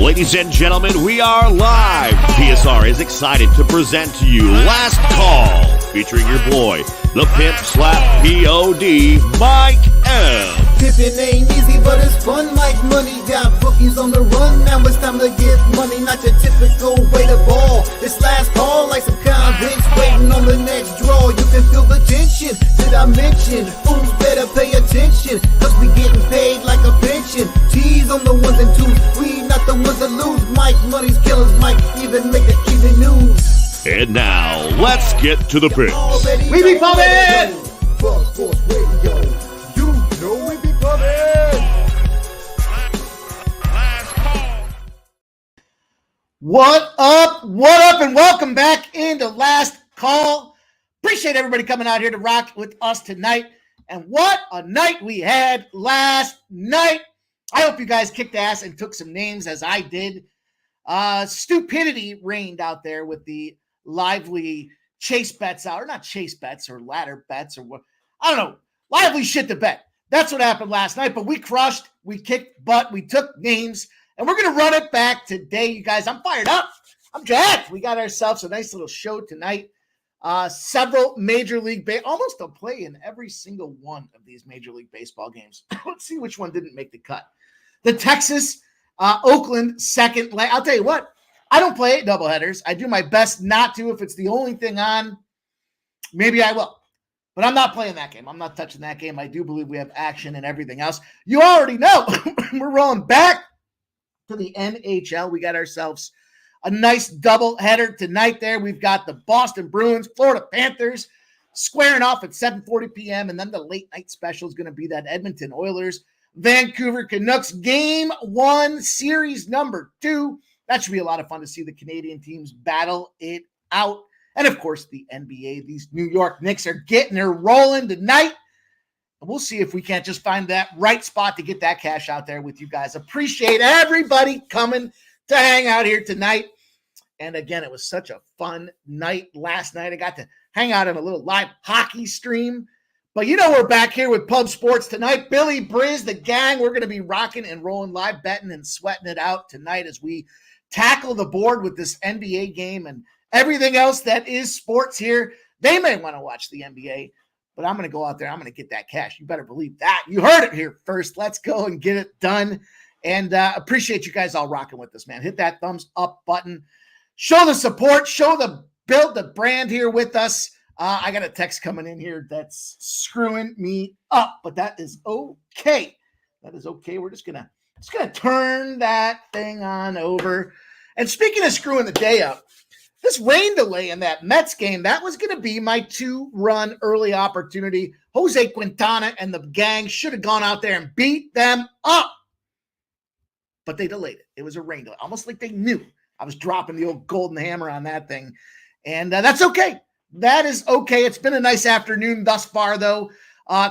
Ladies and gentlemen, we are live. PSR is excited to present to you Last Call, featuring your boy, the pimp slap POD, Mike M. Pimpin' ain't easy, but it's fun like money. Got bookies on the run, now it's time to get money. Not your typical way to ball. It's last call like some convicts waiting on the next draw. You can feel the tension. Did I mention? Fools better pay attention, cause we getting paid like a pension. T's on the ones and twos, we not the ones that lose. Mike, money's killers, Mike even make the evening news. And now, let's get to the picks. We be pumping! Buzz Sports Radio, you know we be pumping! What up, and welcome back into Last Call. Appreciate everybody coming out here to rock with us tonight. And what a night we had last night. I hope you guys kicked ass and took some names as I did. Stupidity reigned out there with the lively chase bets out, or not chase bets or ladder bets or what. I don't know. Lively shit to bet. That's what happened last night, but we crushed, we kicked butt, we took names, and we're going to run it back today, you guys. I'm fired up. I'm jacked. We got ourselves a nice little show tonight. Several Major League almost a play in every single one of these Major League Baseball games. Let's see which one didn't make the cut. The Texas, Oakland second leg. I'll tell you what, I don't play doubleheaders. I do my best not to. If it's the only thing on, maybe I will. But I'm not playing that game. I'm not touching that game. I do believe we have action and everything else. You already know. We're rolling back to the NHL. We got ourselves a nice double header tonight there. We've got the Boston Bruins, Florida Panthers squaring off at 7:40 p.m. And then the late night special is going to be that Edmonton Oilers, Vancouver Canucks game 1, series number 2. That should be a lot of fun to see the Canadian teams battle it out. And of course, the NBA, these New York Knicks are getting her rolling tonight. And we'll see if we can't just find that right spot to get that cash out there with you guys. Appreciate everybody coming to hang out here tonight. And again, it was such a fun night last night. I got to hang out on a little live hockey stream. But you know we're back here with Pub Sports tonight. Billy Briz, the gang, we're going to be rocking and rolling, live betting and sweating it out tonight as we tackle the board with this NBA game and everything else that is sports here. They may want to watch the NBA, but I'm going to go out there. I'm going to get that cash. You better believe that. You heard it here first. Let's go and get it done. And appreciate you guys all rocking with us, man. Hit that thumbs up button. Show the support. Show the build the brand here with us. I got a text coming in here that's screwing me up, but that is okay. That is okay. We're just gonna turn that thing on over. And speaking of screwing the day up, this rain delay in that Mets game, that was going to be my 2-run early opportunity. Jose Quintana and the gang should have gone out there and beat them up. But they delayed it. It was a rain delay, almost like they knew I was dropping the old golden hammer on that thing. And that's okay. That is okay. It's been a nice afternoon thus far, though.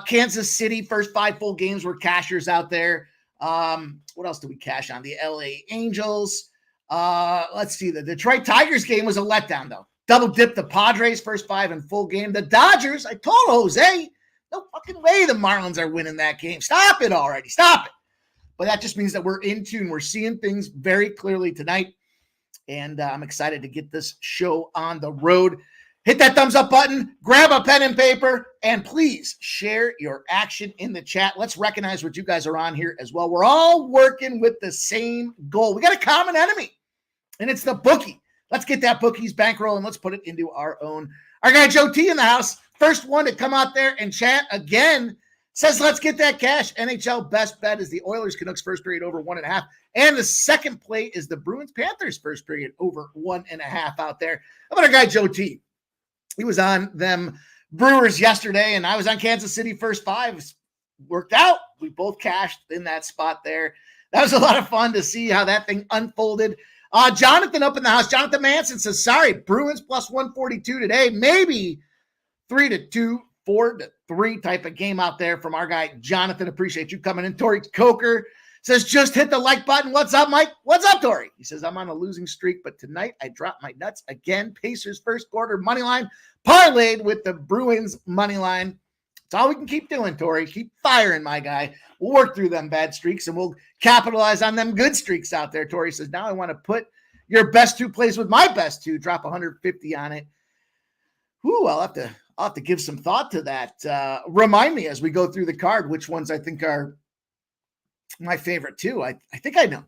Kansas City, first 5 full games were cashers out there. What else did we cash on? The LA Angels. Let's see. The Detroit Tigers game was a letdown, though. Double dipped the Padres, first 5 in full game. The Dodgers, I told Jose, no fucking way the Marlins are winning that game. Stop it already. Stop it. But that just means that we're in tune. We're seeing things very clearly tonight. And I'm excited to get this show on the road. Hit that thumbs up button, grab a pen and paper, and please share your action in the chat. Let's recognize what you guys are on here as well. We're all working with the same goal. We got a common enemy, and it's the bookie. Let's get that bookie's bankroll, and let's put it into our own. Our guy Joe T in the house, first one to come out there and chat again, says let's get that cash. NHL best bet is the Oilers Canucks first period over 1.5. And the second play is the Bruins Panthers first period over 1.5 out there. How about our guy Joe T? He was on them Brewers yesterday, and I was on Kansas City first 5. Worked out. We both cashed in that spot there. That was a lot of fun to see how that thing unfolded. Jonathan up in the house. Jonathan Manson says, sorry, Bruins plus 142 today. Maybe 3-2, 4-3 type of game out there from our guy Jonathan. Appreciate you coming in. Tori Coker says, just hit the like button. What's up, Mike? What's up, Tori? He says, I'm on a losing streak, but tonight I dropped my nuts again. Pacers first quarter money line, parlayed with the Bruins money line. That's all we can keep doing, Tori. Keep firing, my guy. We'll work through them bad streaks, and we'll capitalize on them good streaks out there. Tori says, now I want to put your best 2 plays with my best 2, drop 150 on it. Whew, I'll have to give some thought to that. Remind me as we go through the card which ones I think are my favorite too. I think I know.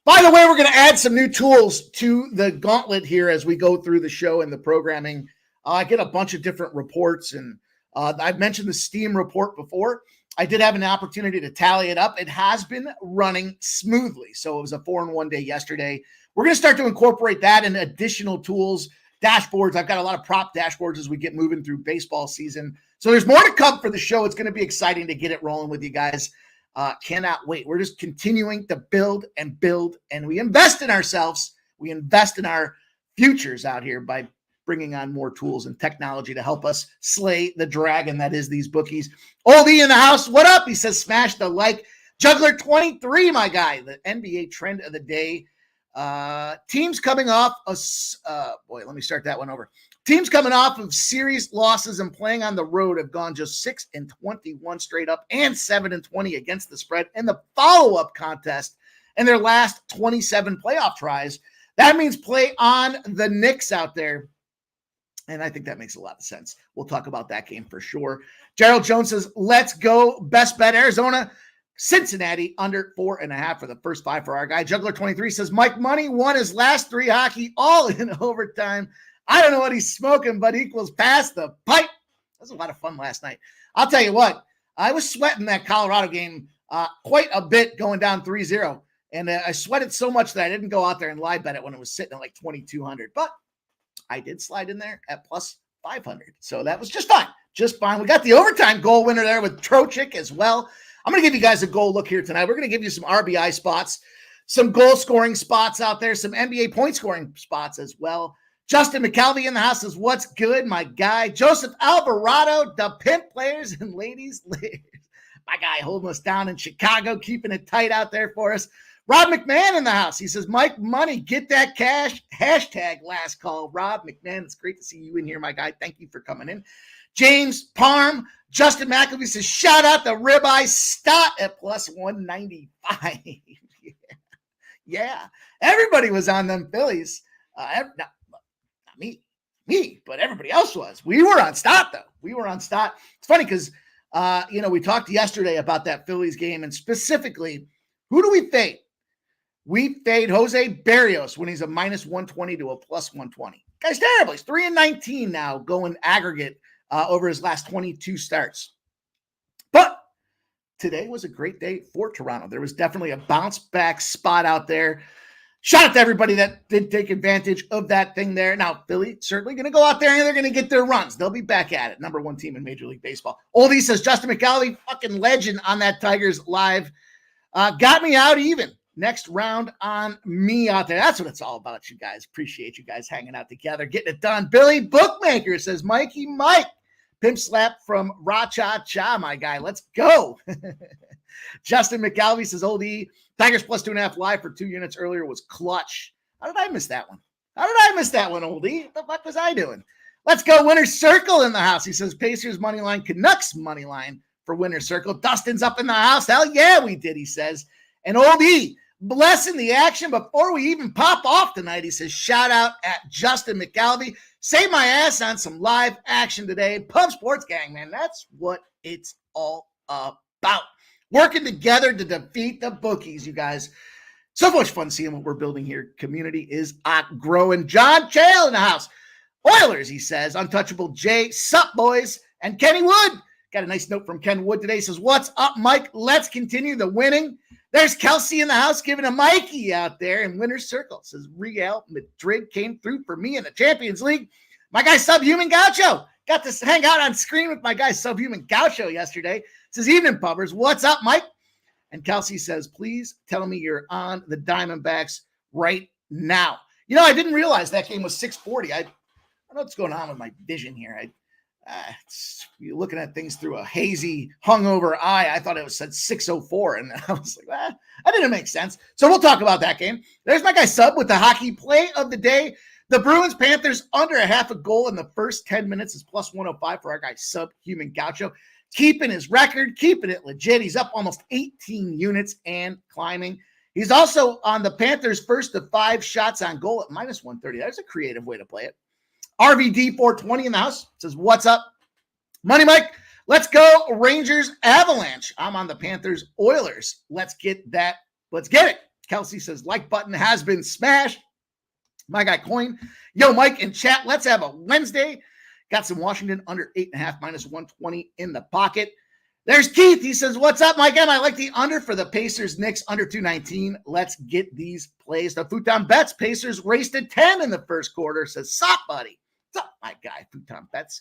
By the way, we're going to add some new tools to the gauntlet here as we go through the show and the programming. I get a bunch of different reports, and I've mentioned the Steam report before. I did have an opportunity to tally it up. It has been running smoothly. So it was a 4-in-1 day yesterday. We're going to start to incorporate that and additional tools, dashboards. I've got a lot of prop dashboards as we get moving through baseball season. So there's more to come for the show. It's going to be exciting to get it rolling with you guys. Cannot wait. We're just continuing to build, and we invest in ourselves. We invest in our futures out here by bringing on more tools and technology to help us slay the dragon that is these bookies. Oldie in the house, what up? He says, smash the like. Juggler 23, my guy, the NBA trend of the day. Teams coming off let me start that one over. Teams coming off of series losses and playing on the road have gone just 6-21 straight up and 7-20 against the spread in the follow-up contest in their last 27 playoff tries. That means play on the Knicks out there. And I think that makes a lot of sense. We'll talk about that game for sure. Gerald Jones says, let's go. Best bet, Arizona. Cincinnati under 4.5 for the first 5 for our guy. Juggler 23 says, Mike Money won his last 3 hockey all in overtime. I don't know what he's smoking, but equals past the pipe. That was a lot of fun last night. I'll tell you what, I was sweating that Colorado game quite a bit going down 3-0. And I sweated so much that I didn't go out there and live bet it when it was sitting at like 2,200. But I did slide in there at plus 500. So that was just fine. Just fine. We got the overtime goal winner there with Trocheck as well. I'm going to give you guys a goal look here tonight. We're going to give you some RBI spots, some goal scoring spots out there, some NBA point scoring spots as well. Justin McKelvey in the house says, what's good, my guy? Joseph Alvarado, the pimp players and ladies. My guy holding us down in Chicago, keeping it tight out there for us. Rob McMahon in the house. He says, Mike Money, get that cash. Hashtag last call. Rob McMahon, it's great to see you in here, my guy. Thank you for coming in. James Parm. Justin McAfee says, shout out the ribeye stot at plus 195. Yeah. Everybody was on them Phillies. Not me, but everybody else was. We were on stot, though. We were on stot. It's funny because, we talked yesterday about that Phillies game, and specifically, who do we fade? We fade Jose Berrios when he's a minus 120 to a plus 120. Guy's terrible. He's 3-19 now going aggregate over his last 22 starts. But today was a great day for Toronto. There was definitely a bounce back spot out there. Shout out to everybody that did take advantage of that thing there. Now, Philly certainly going to go out there and they're going to get their runs. They'll be back at it. Number 1 team in Major League Baseball. Oldie says, Justin McCauley, fucking legend on that Tigers live. Got me out even. Next round on me out there. That's what it's all about, you guys. Appreciate you guys hanging out together, getting it done. Billy Bookmaker says, Mikey Mike. Pimp slap from Ra-Cha-Cha, my guy. Let's go. Justin McAlvey says, Oldie, Tigers plus 2.5 live for 2 units earlier was clutch. How did I miss that one? Oldie? What the fuck was I doing? Let's go. Winner's Circle in the house. He says, Pacers money line, Canucks money line for Winner's Circle. Dustin's up in the house. Hell yeah, we did, he says. And Oldie, blessing the action before we even pop off tonight. He says, shout out at Justin McAlvey. Save my ass on some live action today. Pub Sports Gang, man. That's what it's all about. Working together to defeat the bookies, you guys. So much fun seeing what we're building here. Community is growing. John Chael in the house. Oilers, he says. Untouchable Jay. Sup, boys. And Kenny Wood. Got a nice note from Ken Wood today. He says, what's up, Mike? Let's continue the winning. There's Kelsey in the house giving a Mikey out there in Winner's Circle. Says Real Madrid came through for me in the Champions League. My guy Subhuman Gaucho got to hang out on screen with my guy Subhuman Gaucho yesterday. Says, evening, pubbers. What's up, Mike? And Kelsey says, please tell me you're on the Diamondbacks right now. You know, I didn't realize that game was 6:40. I don't know what's going on with my vision here. You're looking at things through a hazy, hungover eye. I thought it was said 6:04, and I was like, that didn't make sense. So we'll talk about that game. There's my guy Sub with the hockey play of the day. The Bruins Panthers under a half a goal in the first 10 minutes is plus 105 for our guy Subhuman Gaucho. Keeping his record, keeping it legit. He's up almost 18 units and climbing. He's also on the Panthers' first to 5 shots on goal at minus 130. That's a creative way to play it. RVD 420 in the house says, what's up? Money Mike, let's go Rangers Avalanche. I'm on the Panthers Oilers. Let's get that. Let's get it. Kelsey says, like button has been smashed. My guy Coin. Yo, Mike in chat, let's have a Wednesday. Got some Washington under 8.5, minus 120 in the pocket. There's Keith. He says, what's up, Mike M? I like the under for the Pacers Knicks under 219. Let's get these plays. The Futon Bets. Pacers raced to 10 in the first quarter. Says, sup, buddy. What's up, my guy, Futon Bets?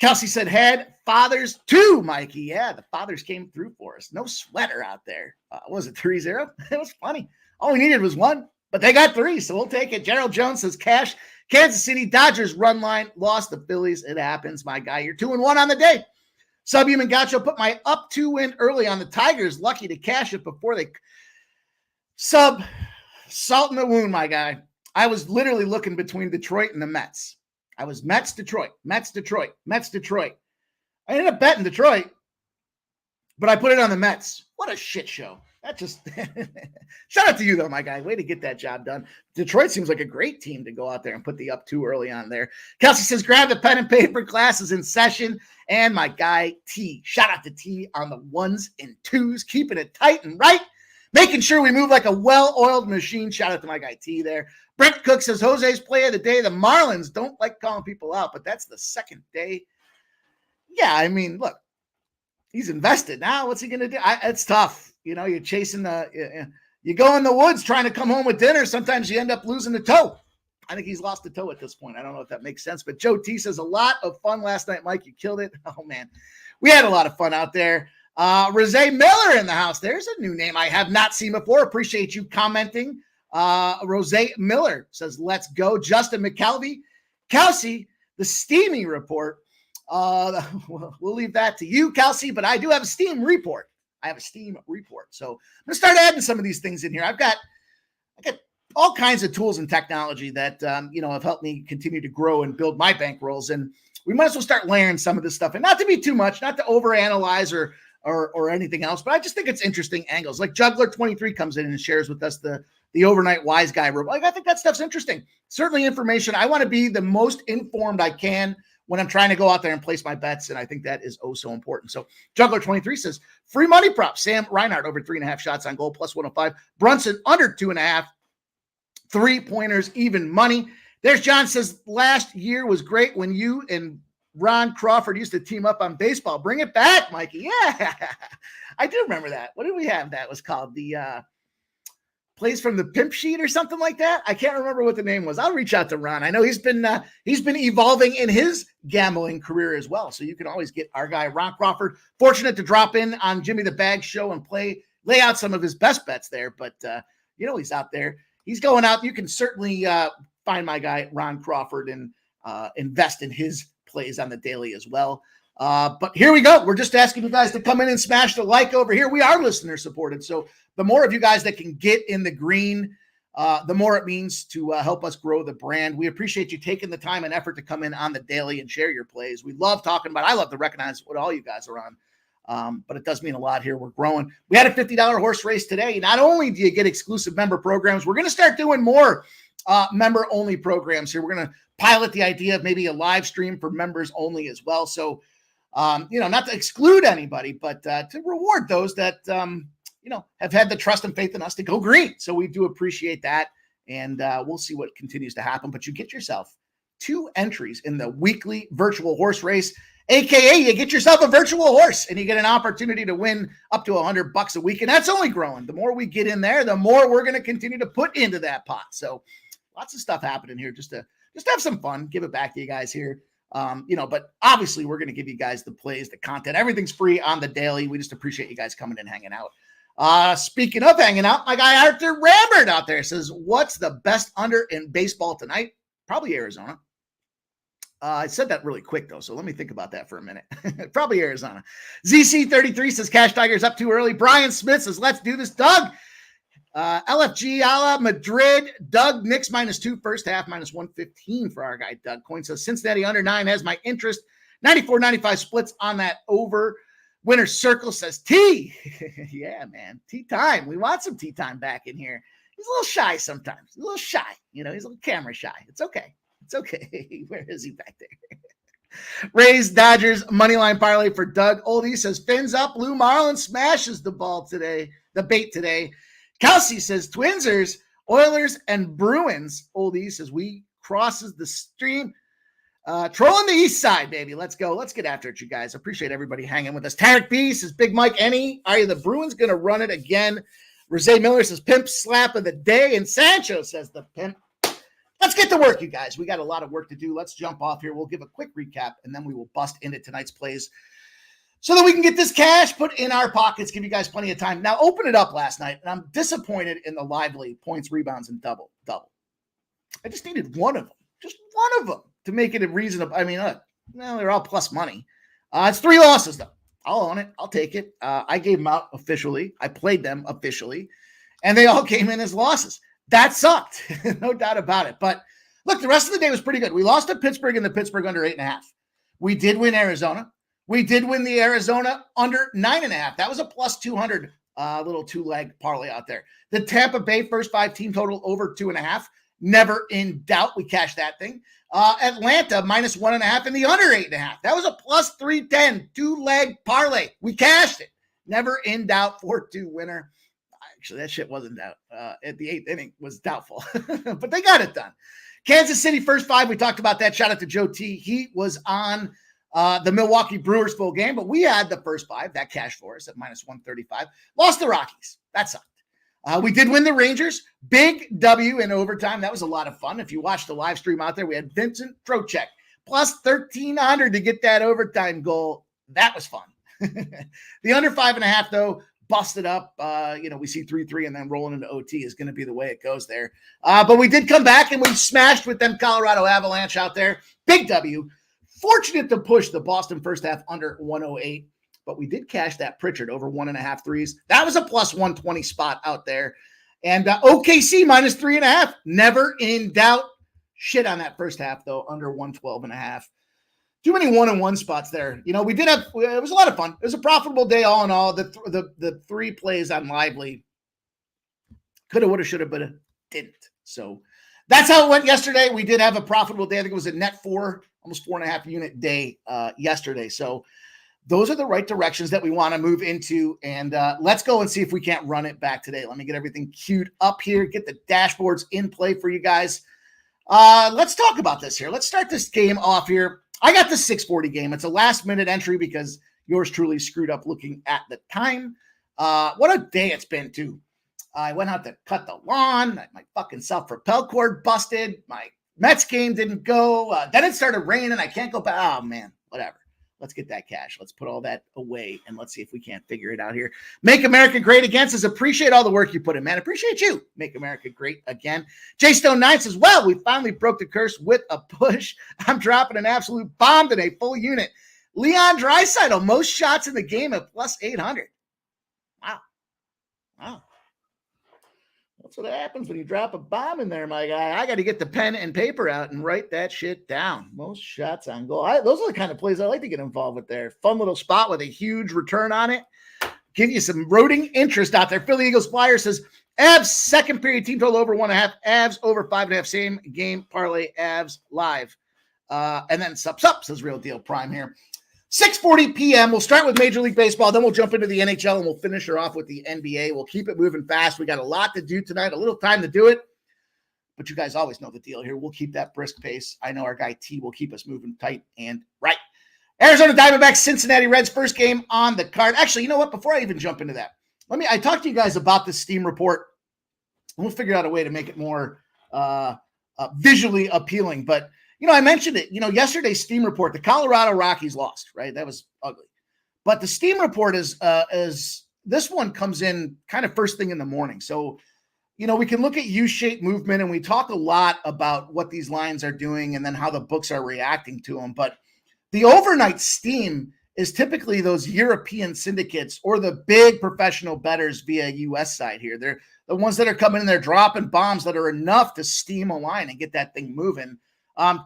Kelsey said, had fathers too, Mikey. Yeah, the fathers came through for us. No sweater out there. Was it 3-0? It was funny. All we needed was 1, but they got 3, so we'll take it. Gerald Jones says, cash. Kansas City Dodgers run line. Lost the Phillies. It happens, my guy. You're 2-1 on the day. Subhuman Gaucho put my up 2 win early on the Tigers. Lucky to cash it before they salt in the wound, my guy. I was literally looking between Detroit and the Mets. I was Mets, Detroit, Mets, Detroit, Mets, Detroit. I ended up betting Detroit, but I put it on the Mets. What a shit show. That just shout out to you though, my guy. Way to get that job done. Detroit seems like a great team to go out there and put the up 2 early on there. Kelsey says, grab the pen and paper, class is in session. And my guy T, shout out to T on the 1s and 2s, keeping it tight and right, making sure we move like a well-oiled machine. Shout out to my guy T there. Brent Cook says, Jose's play of the day. The Marlins don't like calling people out, but that's the second day. Yeah, I mean, look, he's invested now. What's he going to do? It's tough. You know, you're chasing you go in the woods trying to come home with dinner. Sometimes you end up losing the toe. I think he's lost the toe at this point. I don't know if that makes sense, but Joe T says, a lot of fun last night, Mike. You killed it. Oh, man. We had a lot of fun out there. Rose Miller in the house. There's a new name I have not seen before. Appreciate you commenting. Rose Miller says, let's go. Justin McKelvey. Kelsey, the steamy report. We'll leave that to you, Kelsey, but I do have a Steam report. So I'm going to start adding some of these things in here. I got all kinds of tools and technology that, have helped me continue to grow and build my bankrolls. And we might as well start layering some of this stuff, and not to be too much, not to overanalyze or anything else, but I just think it's interesting angles. Like Juggler 23 comes in and shares with us the overnight wise guy. Like, I think that stuff's interesting. Certainly information. I want to be the most informed I can when I'm trying to go out there and place my bets. And I think that is oh so important. So Juggler 23 says, free money prop. Sam Reinhart over 3.5 shots on goal, plus 105. Brunson under 2.5. 3-pointers, even money. There's John says, last year was great when you and Ron Crawford used to team up on baseball. Bring it back, Mikey. Yeah, I do remember that. What did we have that was called? The plays from the pimp sheet or something like that. I can't remember what the name was. I'll reach out to Ron. I know he's been evolving in his gambling career as well. So you can always get our guy, Ron Crawford, fortunate to drop in on Jimmy the Bag show and lay out some of his best bets there. But, he's out there. He's going out. You can certainly find my guy, Ron Crawford, and invest in his plays on the daily as well. But here we go. We're just asking you guys to come in and smash the like over here. We are listener supported. So the more of you guys that can get in the green, the more it means to help us grow the brand. We appreciate you taking the time and effort to come in on the daily and share your plays. We love talking about, I love to recognize what all you guys are on. But it does mean a lot here. We're growing. We had a $50 horse race today. Not only do you get exclusive member programs, we're going to start doing more member only programs here. We're going to pilot the idea of maybe a live stream for members only as well. So, not to exclude anybody, but to reward those that, have had the trust and faith in us to go green. So we do appreciate that. And we'll see what continues to happen. But you get yourself 2 entries in the weekly virtual horse race. AKA, you get yourself a virtual horse and you get an opportunity to win up to $100 a week. And that's only growing. The more we get in there, the more we're going to continue to put into that pot. So lots of stuff happening here just to have some fun, give it back to you guys here. But obviously we're going to give you guys the plays, the content, everything's free on the daily. We just appreciate you guys coming and hanging out. Speaking of hanging out, my guy Arthur Rambert out there says, what's the best under in baseball tonight? Probably Arizona. I said that really quick, though, so let me think about that for a minute. Probably Arizona. ZC33 says, Cash Tigers up too early. Brian Smith says, let's do this. Doug, LFG a la Madrid. Doug, Knicks -2, first half, -115 for our guy, Doug. Coin says Cincinnati under 9 has my interest. 94-95 splits on that over. Winner Circle says T. Yeah, man. Tea time. We want some tea time back in here. He's a little shy sometimes. He's a little shy. He's a little camera shy. It's okay. It's okay. Where is he back there? Rays Dodgers moneyline parlay for Doug. Oldie says fins up. Lou Marlin smashes the bait today. Kelsey says Twinsers, Oilers, and Bruins. Oldie says we crosses the stream. Trolling the east side, baby. Let's go. Let's get after it, you guys. Appreciate everybody hanging with us. Tarek B says Big Mike, are you the Bruins going to run it again? Rose Miller says pimp slap of the day. And Sancho says the pimp. Let's get to work, you guys. We got a lot of work to do. Let's jump off here. We'll give a quick recap, and then we will bust into tonight's plays so that we can get this cash put in our pockets, give you guys plenty of time. Now, open it up last night, and I'm disappointed in the lively points, rebounds, and double. I just needed one of them, just one of them to make it a reasonable. I mean, they're all plus money. It's 3 losses, though. I'll own it. I'll take it. I gave them out officially. I played them officially, and they all came in as losses. That sucked, no doubt about it. But look, the rest of the day was pretty good. We lost to Pittsburgh in the Pittsburgh under 8.5. We did win Arizona. We did win the Arizona under 9.5. That was a plus 200 little 2-leg parlay out there. The Tampa Bay first 5 team total over 2.5. Never in doubt. We cashed that thing. Atlanta -1.5 and the under 8.5. That was a plus 310 2-leg parlay. We cashed it. Never in doubt. 4-2 winner. Actually, that shit wasn't doubt. At the 8th inning was doubtful, but they got it done. Kansas City first 5. We talked about that. Shout out to Joe T. He was on the Milwaukee Brewers full game, but we had the first 5 that cashed for us at -135. Lost the Rockies. That sucked. We did win the Rangers. Big W in overtime. That was a lot of fun. If you watched the live stream out there, we had Vincent Trocheck plus 1,300 to get that overtime goal. That was fun. The under 5.5, though, busted up. We see 3-3 and then rolling into OT is going to be the way it goes there. But we did come back and we smashed with them Colorado Avalanche out there. Big W. Fortunate to push the Boston first half under 108. But we did cash that Pritchard over 1.5 threes. That was a plus 120 spot out there. And OKC -3.5. Never in doubt. Shit on that first half, though, under 112.5. Too many 1-and-1 spots there. We did have, it was a lot of fun. It was a profitable day all in all. The 3 plays on Lively coulda, woulda, shoulda, but didn't. So that's how it went yesterday. We did have a profitable day. I think it was a net 4, almost 4.5 unit day yesterday. So those are the right directions that we want to move into. And let's go and see if we can't run it back today. Let me get everything queued up here, get the dashboards in play for you guys. Let's talk about this here. Let's start this game off here. I got the 640 game. It's a last-minute entry because yours truly screwed up looking at the time. What a day it's been, too. I went out to cut the lawn. My fucking self-propel cord busted. My Mets game didn't go. Then it started raining. I can't go back. Oh, man, whatever. Let's get that cash. Let's put all that away, and let's see if we can't figure it out here. Make America Great Again says, appreciate all the work you put in, man. Appreciate you. Make America Great Again. J Stone 9 says, well, we finally broke the curse with a push. I'm dropping an absolute bomb today, full unit. Leon Draisaitl, most shots in the game at plus 800. Wow. That's what happens when you drop a bomb in there, my guy. I got to get the pen and paper out and write that shit down. Most shots on goal. Those are the kind of plays I like to get involved with there. Fun little spot with a huge return on it. Give you some rooting interest out there. Philly Eagles Flyer says, Avs second period team total over 1.5. Avs over 5.5. Same game parlay. Avs live. And then sup says Real Deal Prime here. 6:40 p.m. We'll start with Major League Baseball. Then we'll jump into the NHL and we'll finish her off with the NBA. We'll keep it moving fast. We got a lot to do tonight, a little time to do it. But you guys always know the deal here. We'll keep that brisk pace. I know our guy T will keep us moving tight and right. Arizona Diamondbacks, Cincinnati Reds, first game on the card. Actually, you know what? Before I even jump into that, I talked to you guys about this Steam report. We'll figure out a way to make it more visually appealing. But I mentioned it, yesterday's Steam report, the Colorado Rockies lost, right? That was ugly. But the Steam report is this one comes in kind of first thing in the morning. So, we can look at U-shaped movement and we talk a lot about what these lines are doing and then how the books are reacting to them. But the overnight Steam is typically those European syndicates or the big professional bettors via US side here. They're the ones that are coming in there dropping bombs that are enough to steam a line and get that thing moving.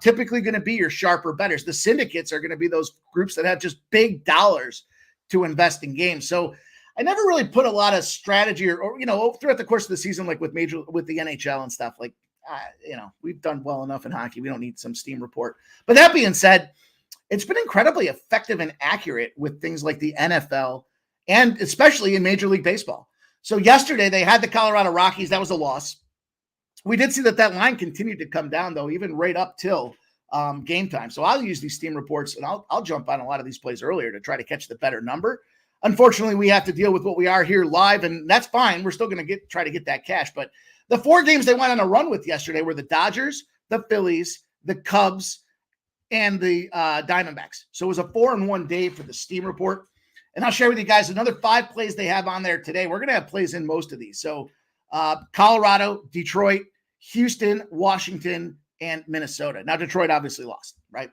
Typically going to be your sharper bettors. The syndicates are going to be those groups that have just big dollars to invest in games. So I never really put a lot of strategy or throughout the course of the season, like with the NHL and stuff, like, we've done well enough in hockey. We don't need some steam report. But that being said, it's been incredibly effective and accurate with things like the NFL and especially in Major League Baseball. So yesterday they had the Colorado Rockies. That was a loss. We did see that line continued to come down, though, even right up till game time. So I'll use these steam reports and I'll jump on a lot of these plays earlier to try to catch the better number. Unfortunately, we have to deal with what we are here live, and that's fine. We're still going to try to get that cash. But the 4 games they went on a run with yesterday were the Dodgers, the Phillies, the Cubs, and the Diamondbacks. So it was a 4-1 day for the steam report. And I'll share with you guys another 5 plays they have on there today. We're going to have plays in most of these. So Colorado, Detroit, Houston, Washington, and Minnesota. Now, Detroit obviously lost, right?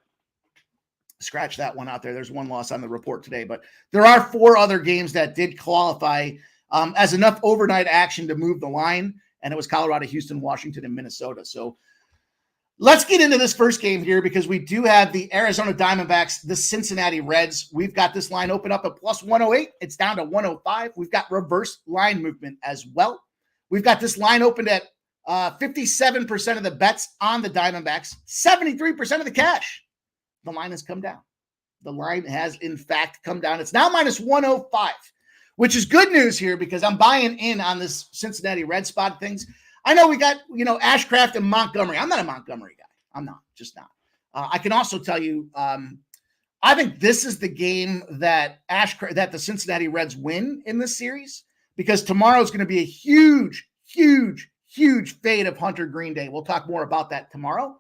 Scratch that one out there. There's 1 loss on the report today. But there are 4 other games that did qualify as enough overnight action to move the line. And it was Colorado, Houston, Washington, and Minnesota. So let's get into this first game here because we do have the Arizona Diamondbacks, the Cincinnati Reds. We've got this line open up at plus 108. It's down to 105. We've got reverse line movement as well. We've got this line opened at 57% of the bets on the Diamondbacks, 73% of the cash. The line has come down. The line has, in fact, come down. It's now minus 105, which is good news here because I'm buying in on this Cincinnati Red spot things. I know we got, Ashcraft and Montgomery. I'm not a Montgomery guy. I'm not, just not. I can also tell you, I think this is the game that the Cincinnati Reds win in this series because tomorrow is going to be a huge, huge, huge fade of Hunter Green Day. We'll talk more about that tomorrow.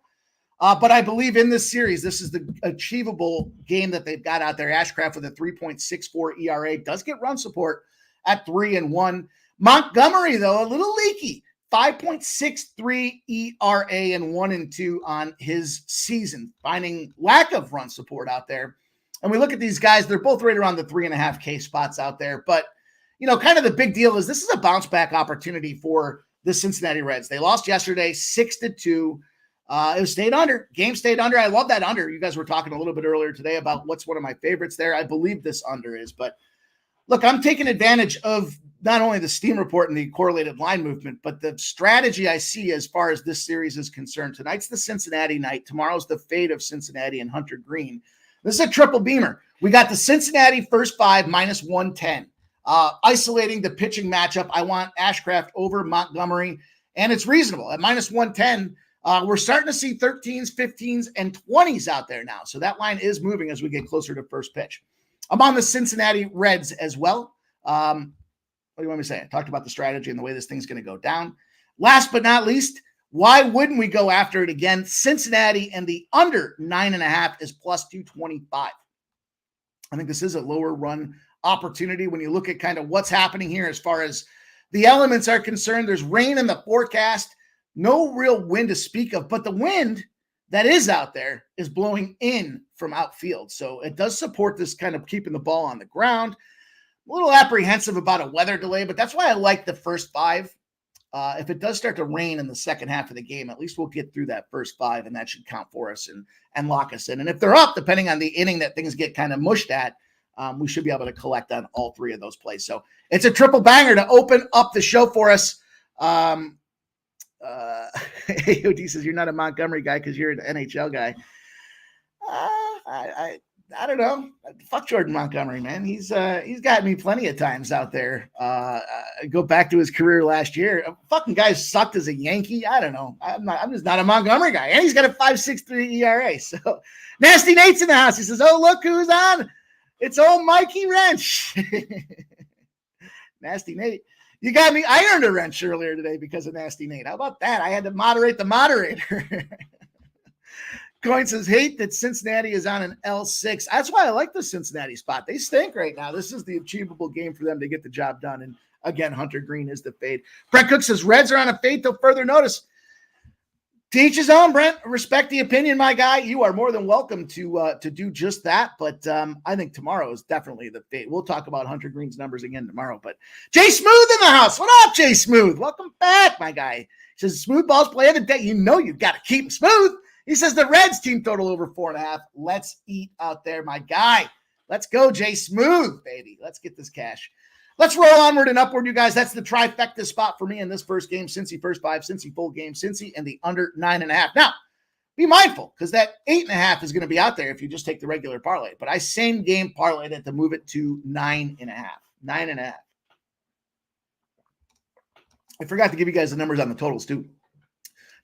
But I believe in this series, this is the achievable game that they've got out there. Ashcraft with a 3.64 ERA does get run support at 3-1. Montgomery, though, a little leaky. 5.63 ERA and 1-2 on his season, finding lack of run support out there. And we look at these guys, they're both right around the 3.5K spots out there. But, kind of the big deal is this is a bounce back opportunity for the Cincinnati Reds. They lost yesterday 6-2. It stayed under. Game stayed under. I love that under. You guys were talking a little bit earlier today about what's one of my favorites there. I believe this under is. But look, I'm taking advantage of not only the steam report and the correlated line movement, but the strategy I see as far as this series is concerned. Tonight's the Cincinnati night. Tomorrow's the fate of Cincinnati and Hunter Green. This is a triple beamer. We got the Cincinnati first 5 minus 110. Isolating the pitching matchup, I want Ashcraft over Montgomery, and it's reasonable. At minus 110, we're starting to see 13s, 15s, and 20s out there now. So that line is moving as we get closer to first pitch. I'm on the Cincinnati Reds as well. What do you want me to say? I talked about the strategy and the way this thing's going to go down. Last but not least, why wouldn't we go after it again? Cincinnati and the under 9.5 is plus 225. I think this is a lower run opportunity when you look at kind of what's happening here as far as the elements are concerned. There's rain in the forecast, no real wind to speak of, but the wind that is out there is blowing in from outfield. So it does support this kind of keeping the ball on the ground. A little apprehensive about a weather delay, but that's why I like the first 5. If it does start to rain in the second half of the game, at least we'll get through that first 5, and that should count for us and lock us in. And if they're up, depending on the inning that things get kind of mushed at, we should be able to collect on all 3 of those plays. So it's a triple banger to open up the show for us. AOD says you're not a Montgomery guy because you're an NHL guy. I don't know. Fuck Jordan Montgomery, man. He's got me plenty of times out there. Go back to his career last year. Fucking guy sucked as a Yankee. I don't know. I'm just not a Montgomery guy. And he's got a 5.63 ERA. So Nasty Nate's in the house. He says, "Oh, look who's on. It's old Mikey Wrench." Nasty Nate. You got me. I earned a wrench earlier today because of Nasty Nate. How about that? I had to moderate the moderator. Coin says, hate that Cincinnati is on an L6. That's why I like the Cincinnati spot. They stink right now. This is the achievable game for them to get the job done. And again, Hunter Green is the fade. Brett Cook says, Reds are on a fade till further notice. To each his own, Brent. Respect the opinion, my guy. You are more than welcome to do just that. But I think tomorrow is definitely the fate. We'll talk about Hunter Green's numbers again tomorrow. But Jay Smooth in the house. What up, Jay Smooth? Welcome back, my guy. He says, smooth balls play of the day. You know you've got to keep him smooth. He says the Reds team total over 4.5. Let's eat out there, my guy. Let's go, Jay Smooth, baby. Let's get this cash. Let's roll onward and upward, you guys. That's the trifecta spot for me in this first game. Cincy first 5, Cincy full game, Cincy, and the under 9.5. Now, be mindful, because that 8.5 is going to be out there if you just take the regular parlay. But I same game parlayed it to move it to 9.5. 9.5. I forgot to give you guys the numbers on the totals, too.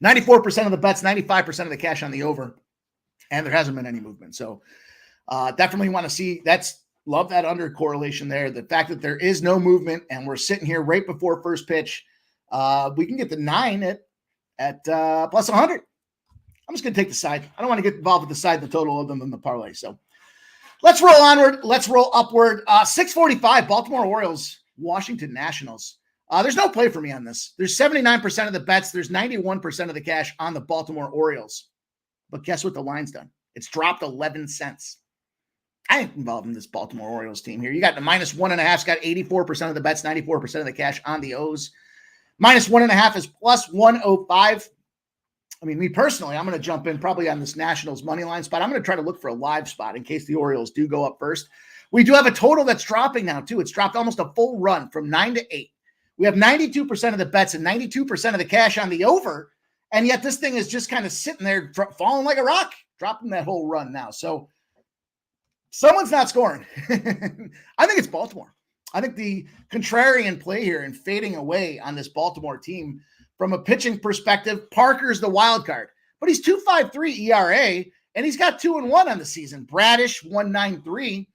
94% of the bets, 95% of the cash on the over, and there hasn't been any movement. So definitely want to see love that under correlation there. The fact that there is no movement and we're sitting here right before first pitch, we can get the 9 at plus 100. I'm just going to take the side. I don't want to get involved with the side, the total of them than the parlay. So let's roll onward. Let's roll upward. 6:45, Baltimore Orioles, Washington Nationals. There's no play for me on this. There's 79% of the bets. There's 91% of the cash on the Baltimore Orioles. But guess what the line's done? It's dropped 11 cents. I ain't involved in this Baltimore Orioles team here. You got the minus 1.5. It's got 84% of the bets, 94% of the cash on the O's. Minus 1.5 is plus 105. I mean, me personally, I'm going to jump in probably on this Nationals money line spot. I'm going to try to look for a live spot in case the Orioles do go up first. We do have a total that's dropping now, too. It's dropped almost a full run from 9 to 8. We have 92% of the bets and 92% of the cash on the over. And yet this thing is just kind of sitting there falling like a rock, dropping that whole run now. So someone's not scoring. I think it's Baltimore. I think the contrarian play here and fading away on this Baltimore team from a pitching perspective, Parker's the wild card, but he's 2.53 ERA and he's got 2-1 on the season. Bradish 1.93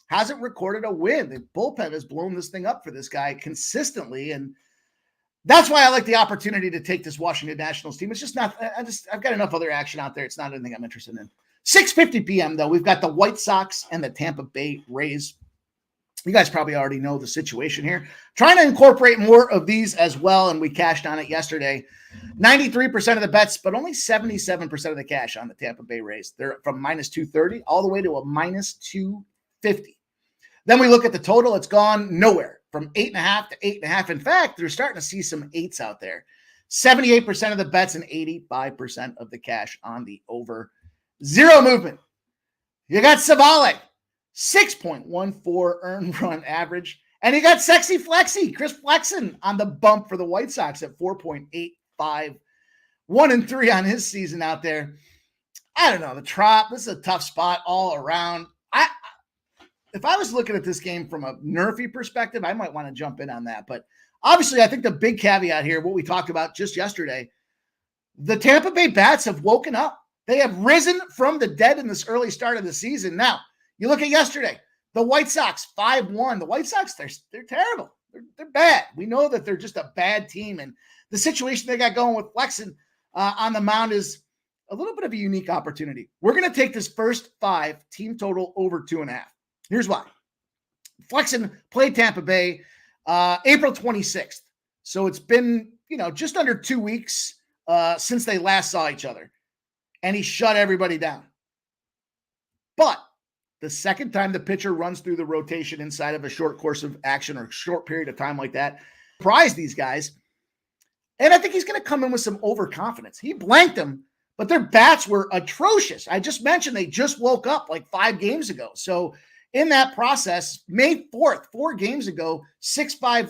hasn't recorded a win. The bullpen has blown this thing up for this guy consistently. And that's why I like the opportunity to take this Washington Nationals team. It's just not, I've got enough other action out there. It's not anything I'm interested in. 6:50 p.m., though, we've got the White Sox and the Tampa Bay Rays. You guys probably already know the situation here. Trying to incorporate more of these as well, and we cashed on it yesterday. 93% of the bets, but only 77% of the cash on the Tampa Bay Rays. They're from minus 230 all the way to a minus 250. Then we look at the total. It's gone nowhere from 8.5 to 8.5. In fact, they're starting to see some 8s out there. 78% of the bets and 85% of the cash on the over. Zero movement. You got Savale, 6.14 earned run average. And you got Sexy Flexy, Chris Flexen on the bump for the White Sox at 4.85. 1-3 on his season out there. I don't know. The Trop, this is a tough spot all around. If I was looking at this game from a nerfy perspective, I might want to jump in on that. But obviously, I think the big caveat here, what we talked about just yesterday, the Tampa Bay Bats have woken up. They have risen from the dead in this early start of the season. Now, you look at yesterday, the White Sox, 5-1. The White Sox, they're terrible. They're bad. We know that they're just a bad team. And the situation they got going with Flexen on the mound is a little bit of a unique opportunity. We're going to take this first 5 team total over 2.5. Here's why. Flexen played Tampa Bay April 26th. So it's been, just under 2 weeks since they last saw each other. And he shut everybody down. But the second time the pitcher runs through the rotation inside of a short course of action or short period of time like that, surprise these guys. And I think he's going to come in with some overconfidence. He blanked them, but their bats were atrocious. I just mentioned they just woke up like 5 games ago. So in that process, May 4th, 4 games ago, May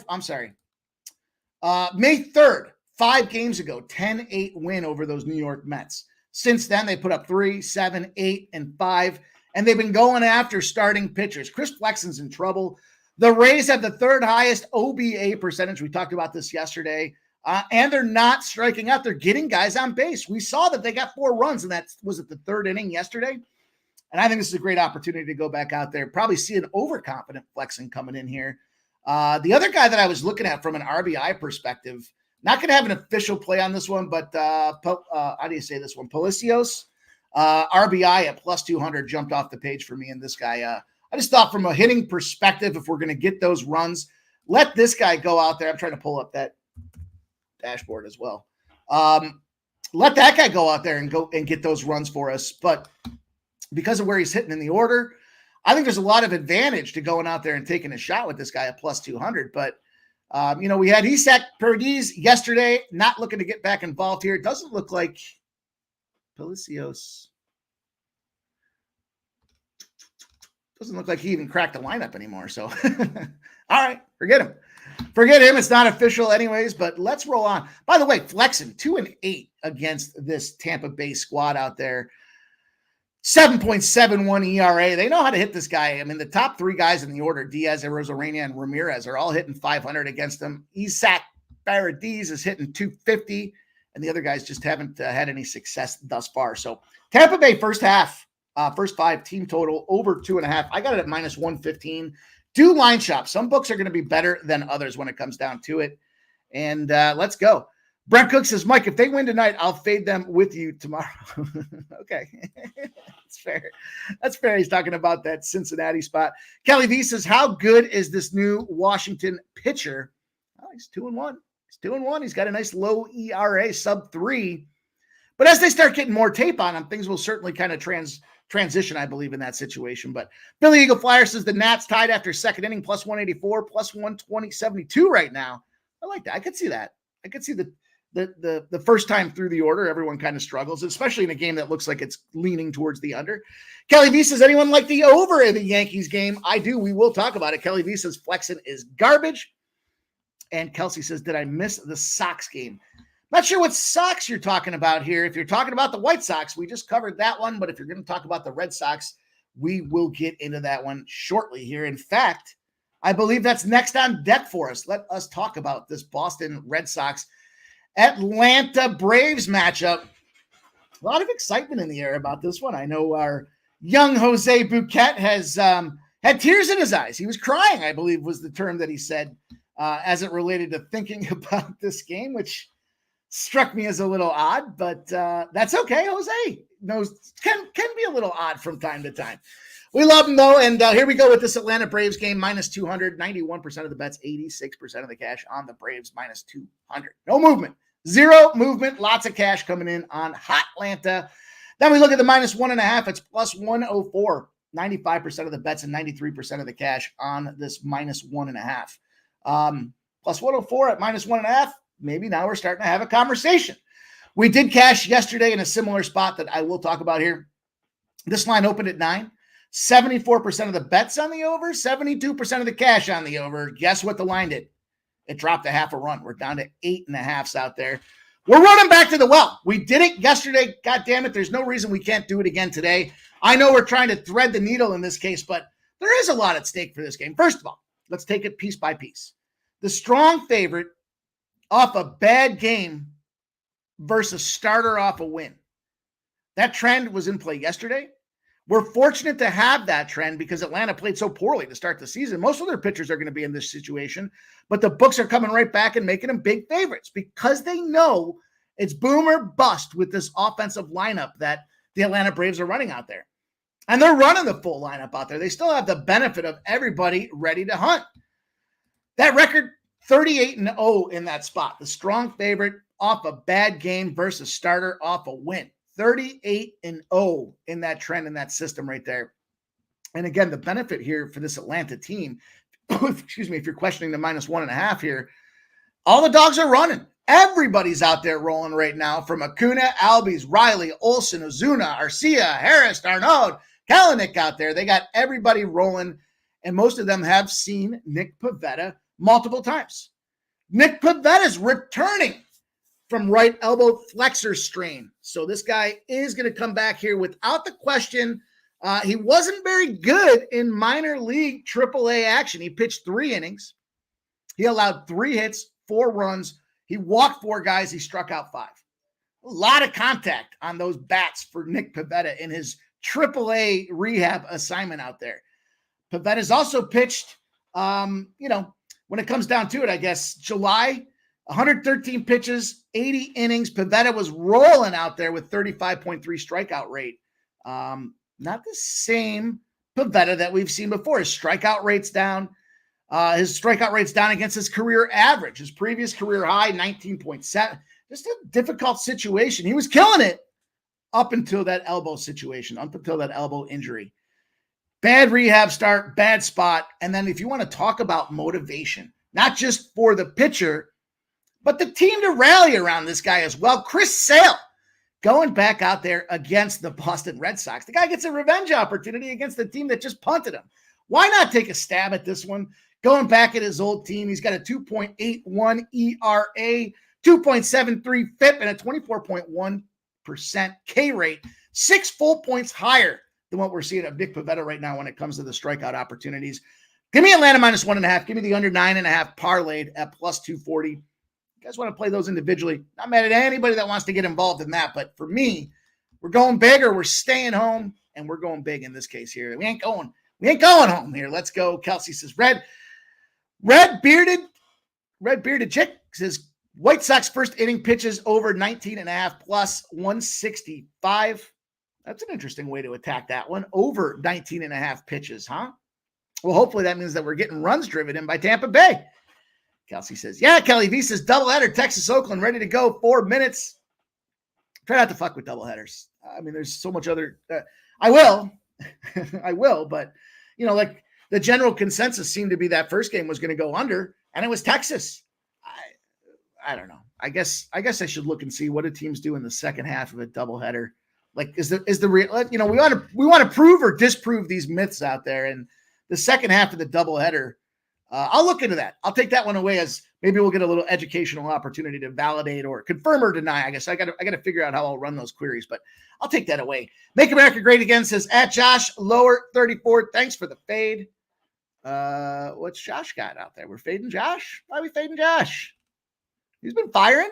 3rd, 5 games ago, 10-8 win over those New York Mets. Since then, they put up 3, 7, 8, and 5, and they've been going after starting pitchers. Chris Flexen's in trouble. The Rays have the 3rd highest OBA percentage. We talked about this yesterday, and they're not striking out. They're getting guys on base. We saw that they got 4 runs, and that was at the 3rd inning yesterday. And I think this is a great opportunity to go back out there, probably see an overconfident Flexen coming in here. The other guy that I was looking at from an RBI perspective, not going to have an official play on this one, but how do you say this one? Palacios, RBI at plus 200 jumped off the page for me. And this guy, I just thought from a hitting perspective, if we're going to get those runs, let this guy go out there. I'm trying to pull up that dashboard as well. let that guy go out there and go and get those runs for us. But because of where he's hitting in the order, I think there's a lot of advantage to going out there and taking a shot with this guy at plus 200. But, we had Isaac Paredes yesterday, not looking to get back involved here. It doesn't look like Palacios. Doesn't look like he even cracked the lineup anymore. So, all right, forget him. Forget him. It's not official anyways, but let's roll on. By the way, flexing 2-8 against this Tampa Bay squad out there. 7.71 ERA. They know how to hit this guy. I mean, the top three guys in the order, Diaz, Arozarena, and Ramirez, are all hitting 500 against them. Isaac Paredes is hitting 250, and the other guys just haven't had any success thus far. So Tampa Bay first half, first five, team total over 2.5. I got it at minus 115. Do line shop. Some books are going to be better than others when it comes down to it. And let's go. Brent Cook says, Mike, if they win tonight, I'll fade them with you tomorrow. Okay. That's fair. That's fair. He's talking about that Cincinnati spot. Kelly V says, how good is this new Washington pitcher? Oh, he's 2-1. He's 2-1. He's got a nice low ERA, sub 3. But as they start getting more tape on him, things will certainly kind of transition, I believe, in that situation. But Billy Eagle Flyer says the Nats tied after second inning, plus 184, plus 120, 72 right now. I like that. I could see that. I could see the first time through the order, everyone kind of struggles, especially in a game that looks like it's leaning towards the under. Kelly V says, anyone like the over in the Yankees game? I do. We will talk about it. Kelly V says, flexing is garbage. And Kelsey says, did I miss the Sox game? Not sure what Sox you're talking about here. If you're talking about the White Sox, we just covered that one. But if you're going to talk about the Red Sox, we will get into that one shortly here. In fact, I believe that's next on deck for us. Let us talk about this Boston Red Sox Atlanta Braves matchup. A lot of excitement in the air about this one. I know our young Jose Bouquet has had tears in his eyes. He was crying, I believe was the term that he said as it related to thinking about this game, which struck me as a little odd, but that's okay. Jose knows can be a little odd from time to time. We love him though, and here we go with this Atlanta Braves game, minus 200, 91% of the bets, 86% of the cash on the Braves, minus 200. No movement. Zero movement, lots of cash coming in on hot Atlanta. Then we look at the minus 1.5. It's plus 104. 95% of the bets and 93% of the cash on this minus 1.5. Plus 104 at minus 1.5. Maybe now we're starting to have a conversation. We did cash yesterday in a similar spot that I will talk about here. This line opened at 9. 74% of the bets on the over, 72% of the cash on the over. Guess what the line did? It dropped a half a run. We're down to 8.5s out there. We're running back to the well. We did it yesterday. God damn it. There's no reason we can't do it again today. I know we're trying to thread the needle in this case, but there is a lot at stake for this game. First of all, let's take it piece by piece. The strong favorite off a bad game versus starter off a win. That trend was in play yesterday. We're fortunate to have that trend because Atlanta played so poorly to start the season. Most of their pitchers are going to be in this situation, but the books are coming right back and making them big favorites because they know it's boom or bust with this offensive lineup that the Atlanta Braves are running out there. And they're running the full lineup out there. They still have the benefit of everybody ready to hunt. That record, 38-0 in that spot. The strong favorite off a bad game versus starter off a win. 38-0 in that trend, in that system right there. And again, the benefit here for this Atlanta team, excuse me, if you're questioning the minus 1.5 here, all the dogs are running. Everybody's out there rolling right now, from Acuna, Albies, Riley, Olsen, Ozuna, Arcia, Harris, Darnaud, Kalanick out there. They got everybody rolling, and most of them have seen Nick Pivetta multiple times. Nick Pivetta is returning from right elbow flexor strain. So this guy is going to come back here without the question. He wasn't very good in minor league AAA action. He pitched 3 innings. He allowed 3 hits, 4 runs. He walked 4 guys. He struck out 5. A lot of contact on those bats for Nick Pivetta in his AAA rehab assignment out there. Pivetta's also pitched, when it comes down to it, I guess, July, 113 pitches, 80 innings. Pivetta was rolling out there with 35.3 strikeout rate. Not the same Pivetta that we've seen before. His strikeout rate's down. His strikeout rate's down against his career average. His previous career high, 19.7. just a difficult situation. He was killing it up until that elbow situation, up until that elbow injury. Bad rehab start, bad spot. And then if you want to talk about motivation, not just for the pitcher, but the team to rally around this guy as well. Chris Sale going back out there against the Boston Red Sox. The guy gets a revenge opportunity against the team that just punted him. Why not take a stab at this one? Going back at his old team, he's got a 2.81 ERA, 2.73 FIP, and a 24.1% K rate, 6 full points higher than what we're seeing of Nick Pivetta right now when it comes to the strikeout opportunities. Give me Atlanta -1.5. Give me the under 9.5 parlayed at plus 240. You guys want to play those individually? Not mad at anybody that wants to get involved in that, but for me, we're going big or we're staying home, and we're going big in this case here. We ain't going home here. Let's go. Kelsey says red bearded chick says White Sox first inning pitches over 19.5 plus 165. That's an interesting way to attack that one. Over 19.5 pitches, huh? Well, hopefully that means that we're getting runs driven in by Tampa Bay. Kelsey says, yeah, Kelly V says doubleheader, Texas, Oakland, ready to go, 4 minutes. Try not to fuck with doubleheaders. I mean, there's so much other, I will, but like the general consensus seemed to be that first game was going to go under, and it was Texas. I don't know. I guess I should look and see what do teams do in the second half of a doubleheader. Like, is the real, we want to prove or disprove these myths out there. And the second half of the doubleheader, I'll look into that. I'll take that one away as maybe we'll get a little educational opportunity to validate or confirm or deny. I guess I got to figure out how I'll run those queries, but I'll take that away. Make America Great Again says at Josh Lower 34. Thanks for the fade. What's Josh got out there? We're fading Josh. Why are we fading Josh? He's been firing.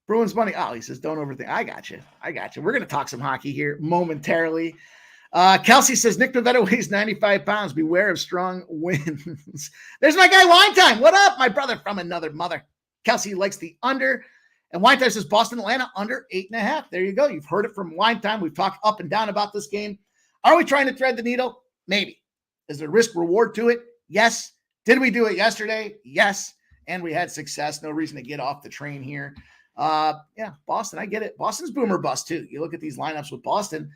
Bruins money. Oh, he says, don't overthink. I got you. We're going to talk some hockey here momentarily. Kelsey says, Nick Pivetta weighs 95 pounds. Beware of strong winds. There's my guy, Wine Time. What up, my brother from another mother? Kelsey likes the under. And Wine Time says, Boston, Atlanta, under 8.5. There you go. You've heard it from Wine Time. We've talked up and down about this game. Are we trying to thread the needle? Maybe. Is there risk reward to it? Yes. Did we do it yesterday? Yes. And we had success. No reason to get off the train here. Boston, I get it. Boston's boomer bust too. You look at these lineups with Boston,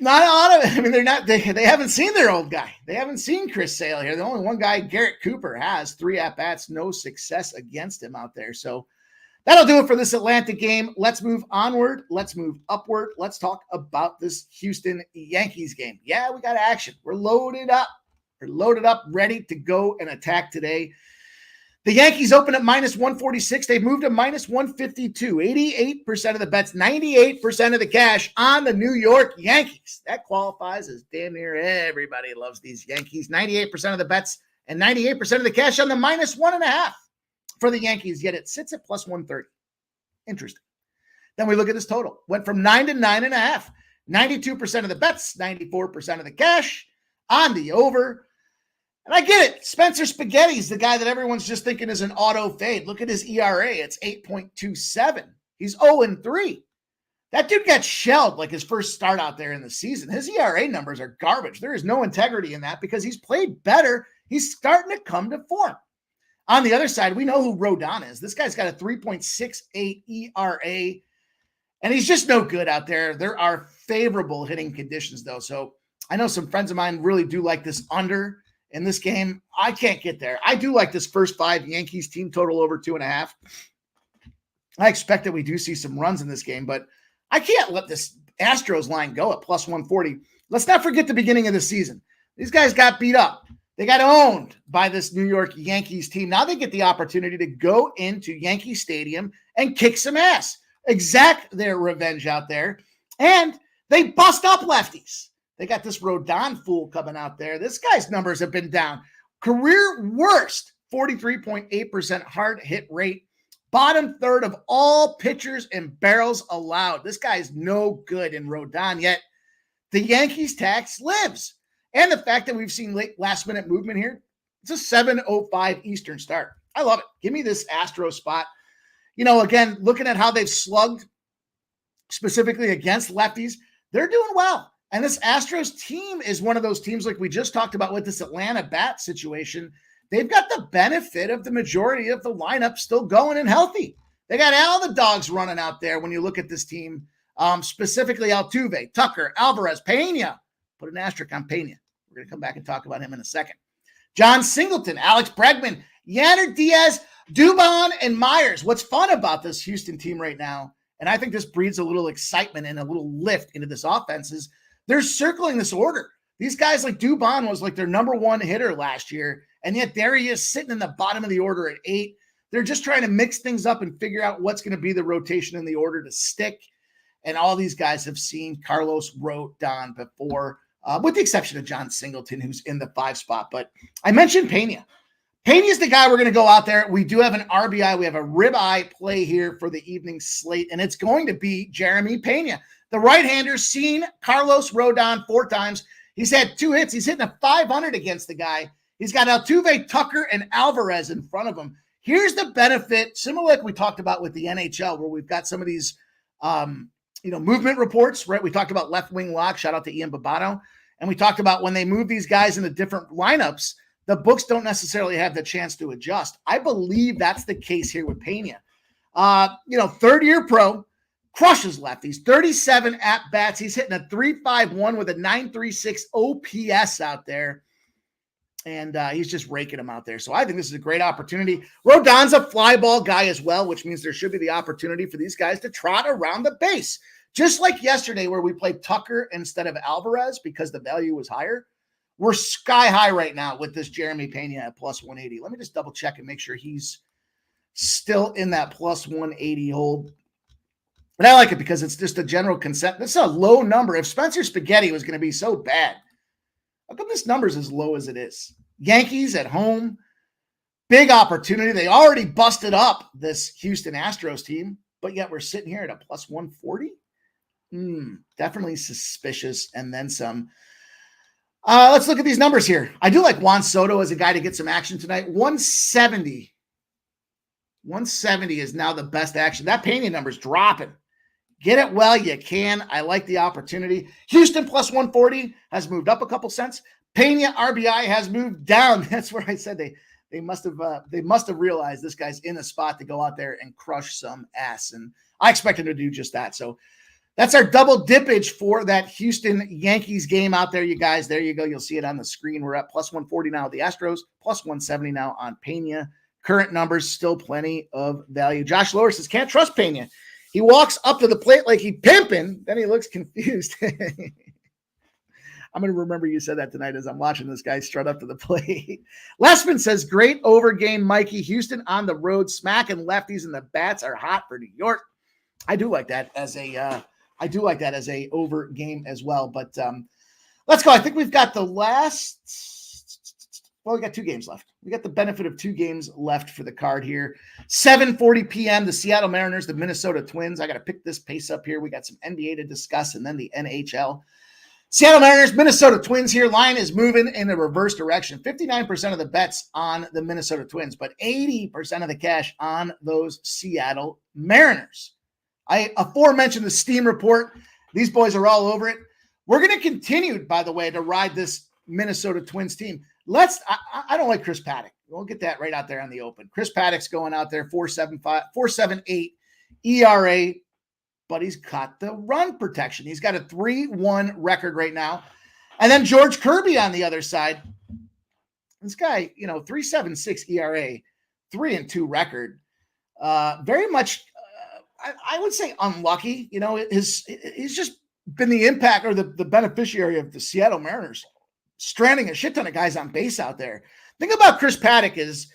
not a lot of it. I mean, they haven't seen their old guy. They haven't seen Chris Sale here. The only one guy, Garrett Cooper, has 3 at-bats, no success against him out there. So that'll do it for this Atlanta game. Let's move onward. Let's move upward. Let's talk about this Houston Yankees game. Yeah, we got action. We're loaded up. Ready to go and attack today. The Yankees open at -146. They've moved to -152. 88% of the bets, 98% of the cash on the New York Yankees. That qualifies as damn near everybody loves these Yankees. 98% of the bets and 98% of the cash on the -1.5 for the Yankees, yet it sits at +130. Interesting. Then we look at this total. Went from 9 to 9.5. 92% of the bets, 94% of the cash on the over. And I get it. Spencer Spaghetti's the guy that everyone's just thinking is an auto fade. Look at his ERA. It's 8.27. He's 0-3. That dude got shelled like his first start out there in the season. His ERA numbers are garbage. There is no integrity in that because he's played better. He's starting to come to form. On the other side, we know who Rodon is. This guy's got a 3.68 ERA, and he's just no good out there. There are favorable hitting conditions, though. So I know some friends of mine really do like this under in this game. I can't get there. I do like this first 5 Yankees team total over 2.5. I expect that we do see some runs in this game, but I can't let this Astros line go at +140. Let's not forget the beginning of the season. These guys got beat up. They got owned by this New York Yankees team. Now they get the opportunity to go into Yankee Stadium and kick some ass, exact their revenge out there, and they bust up lefties. They got this Rodon fool coming out there. This guy's numbers have been down. Career worst, 43.8% hard hit rate. Bottom third of all pitchers and barrels allowed. This guy's no good in Rodon, yet the Yankees tax lives. And the fact that we've seen late last-minute movement here, it's a 7:05 Eastern start. I love it. Give me this Astro spot. Again, looking at how they've slugged specifically against lefties, they're doing well. And this Astros team is one of those teams like we just talked about with this Atlanta bat situation. They've got the benefit of the majority of the lineup still going and healthy. They got all the dogs running out there when you look at this team, specifically Altuve, Tucker, Alvarez, Pena. Put an asterisk on Pena. We're going to come back and talk about him in a second. John Singleton, Alex Bregman, Yanner Diaz, Dubon, and Myers. What's fun about this Houston team right now, and I think this breeds a little excitement and a little lift into this offense, is they're circling this order. These guys like Dubon was like their number one hitter last year, and yet there he is sitting in the bottom of the order at 8. They're just trying to mix things up and figure out what's going to be the rotation in the order to stick. And all these guys have seen Carlos Rodon before, with the exception of John Singleton, who's in the 5 spot. But I mentioned Pena. Pena is the guy we're going to go out there. We do have an RBI. We have a ribeye play here for the evening slate, and it's going to be Jeremy Pena. The right-hander's seen Carlos Rodon 4 times. He's had 2 hits. He's hitting a 500 against the guy. He's got Altuve, Tucker, and Alvarez in front of him. Here's the benefit, similar like we talked about with the NHL, where we've got some of these movement reports, right? We talked about left wing lock. Shout out to Ian Babano. And we talked about when they move these guys into different lineups, the books don't necessarily have the chance to adjust. I believe that's the case here with Pena. 3rd-year pro, crushes lefties, 37 at-bats. He's hitting a 3.51 with a 9.36 OPS out there. And he's just raking them out there. So I think this is a great opportunity. Rodon's a fly ball guy as well, which means there should be the opportunity for these guys to trot around the base. Just like yesterday where we played Tucker instead of Alvarez because the value was higher. We're sky high right now with this Jeremy Pena at plus 180. Let me just double check and make sure he's still in that plus 180 hold. And I like it because it's just a general consent. This is a low number. If Spencer Spaghetti was going to be so bad, how come this number's as low as it is? Yankees at home. Big opportunity. They already busted up this Houston Astros team, but yet we're sitting here at a plus 140. Definitely suspicious. And then some. Let's look at these numbers here. I do like Juan Soto as a guy to get some action tonight. 170. 170 is now the best action. That Pena number's dropping. Get it while you can. I like the opportunity. Houston plus 140 has moved up a couple cents. Pena RBI has moved down. That's where I said they must have realized this guy's in a spot to go out there and crush some ass. And I expect him to do just that. So that's our double dippage for that Houston Yankees game out there, you guys. There you go. You'll see it on the screen. We're at plus 140 now with the Astros, plus 170 now on Pena. Current numbers, still plenty of value. Josh Lower says, can't trust Pena. He walks up to the plate like he pimping. Then he looks confused. I'm going to remember you said that tonight as I'm watching this guy strut up to the plate. Lesman says, great over game, Mikey. Houston on the road, smacking lefties, and the bats are hot for New York. I do like that as a over game as well. But let's go. I think we've got the last. Well, we got 2 games left. We got the benefit of 2 games left for the card here. 7:40 p.m. The Seattle Mariners, the Minnesota Twins. I got to pick this pace up here. We got some NBA to discuss and then the NHL. Seattle Mariners, Minnesota Twins here. Line is moving in the reverse direction. 59% of the bets on the Minnesota Twins, but 80% of the cash on those Seattle Mariners. I aforementioned the Steam report. These boys are all over it. We're going to continue, by the way, to ride this Minnesota Twins team. I don't like Chris Paddock. We'll get that right out there on the open. Chris Paddock's going out there, 4.78 ERA, but he's got the run protection. He's got a 3-1 record right now. And then George Kirby on the other side. This guy, 3.76 ERA, 3-2 record. Very much, I would say unlucky. He's just been the impact or the beneficiary of the Seattle Mariners stranding a shit ton of guys on base out there. Think about Chris Paddock is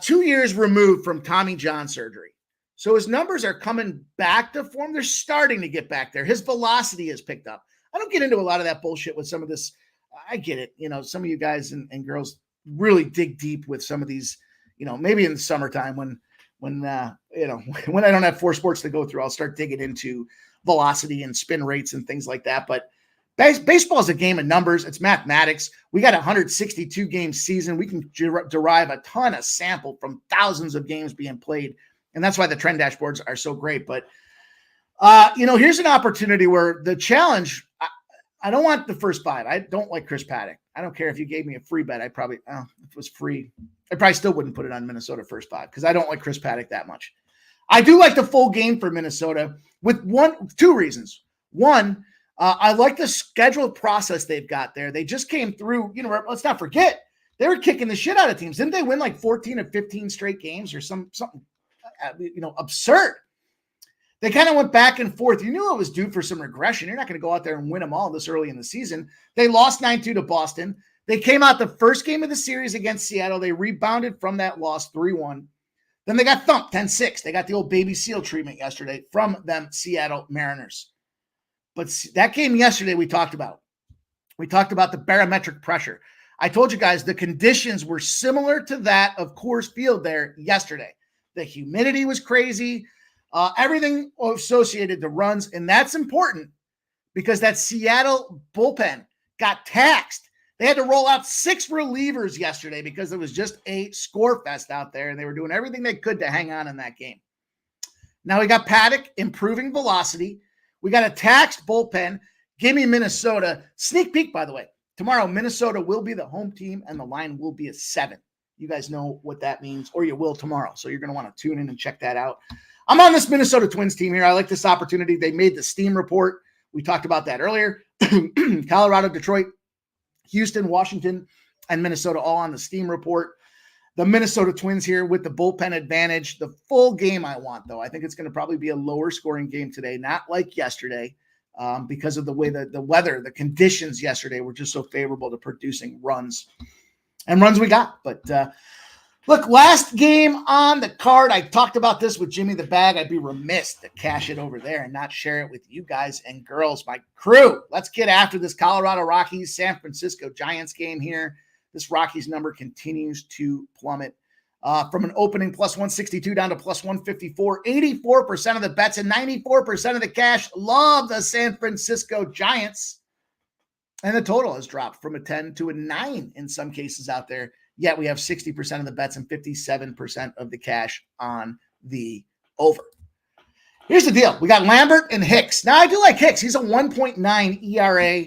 2 years removed from Tommy John surgery. So his numbers are coming back to form. They're starting to get back there. His velocity has picked up. I don't get into a lot of that bullshit with some of this. I get it. Some of you guys and girls really dig deep with some of these, maybe in the summertime when I don't have 4 sports to go through, I'll start digging into velocity and spin rates and things like that. But baseball is a game of numbers. It's mathematics. We got a 162 game season. We can derive a ton of sample from thousands of games being played. And that's why the trend dashboards are so great. But, here's an opportunity where the challenge, I don't want the first 5. I don't like Chris Paddock. I don't care if you gave me a free bet. If it was free, I probably still wouldn't put it on Minnesota first 5 because I don't like Chris Paddock that much. I do like the full game for Minnesota with two reasons. One, I like the scheduled process they've got there. They just came through, let's not forget, they were kicking the shit out of teams. Didn't they win like 14 or 15 straight games or something, absurd? They kind of went back and forth. You knew it was due for some regression. You're not going to go out there and win them all this early in the season. They lost 9-2 to Boston. They came out the first game of the series against Seattle. They rebounded from that loss 3-1. Then they got thumped 10-6. They got the old baby seal treatment yesterday from them Seattle Mariners. But that game yesterday we talked about. We talked about the barometric pressure. I told you guys the conditions were similar to that of Coors Field there yesterday. The humidity was crazy. Everything associated to runs, and that's important because that Seattle bullpen got taxed. They had to roll out 6 relievers yesterday because it was just a score fest out there, and they were doing everything they could to hang on in that game. Now we got Paddock improving velocity. We got a taxed bullpen. Give me Minnesota. Sneak peek, by the way. Tomorrow, Minnesota will be the home team, and the line will be a 7. You guys know what that means, or you will tomorrow. So you're going to want to tune in and check that out. I'm on this Minnesota Twins team here. I like this opportunity. They made the steam report. We talked about that earlier. Colorado, Detroit, Houston, Washington, and Minnesota all on the steam report. The Minnesota Twins here with the bullpen advantage. The full game I want, though. I think it's going to probably be a lower scoring game today, not like yesterday, because of the way that the weather, the conditions yesterday were just so favorable to producing runs. And runs we got. But look, last game on the card. I talked about this with Jimmy the Bag. I'd be remiss to cash it over there and not share it with you guys and girls, my crew. Let's get after this Colorado Rockies, San Francisco Giants game here. This Rockies number continues to plummet from an opening plus 162 down to plus 154. 84% of the bets and 94% of the cash love the San Francisco Giants. And the total has dropped from a 10 to a 9 in some cases out there. Yet we have 60% of the bets and 57% of the cash on the over. Here's the deal. We got Lambert and Hicks. Now, I do like Hicks. He's a 1.9 ERA.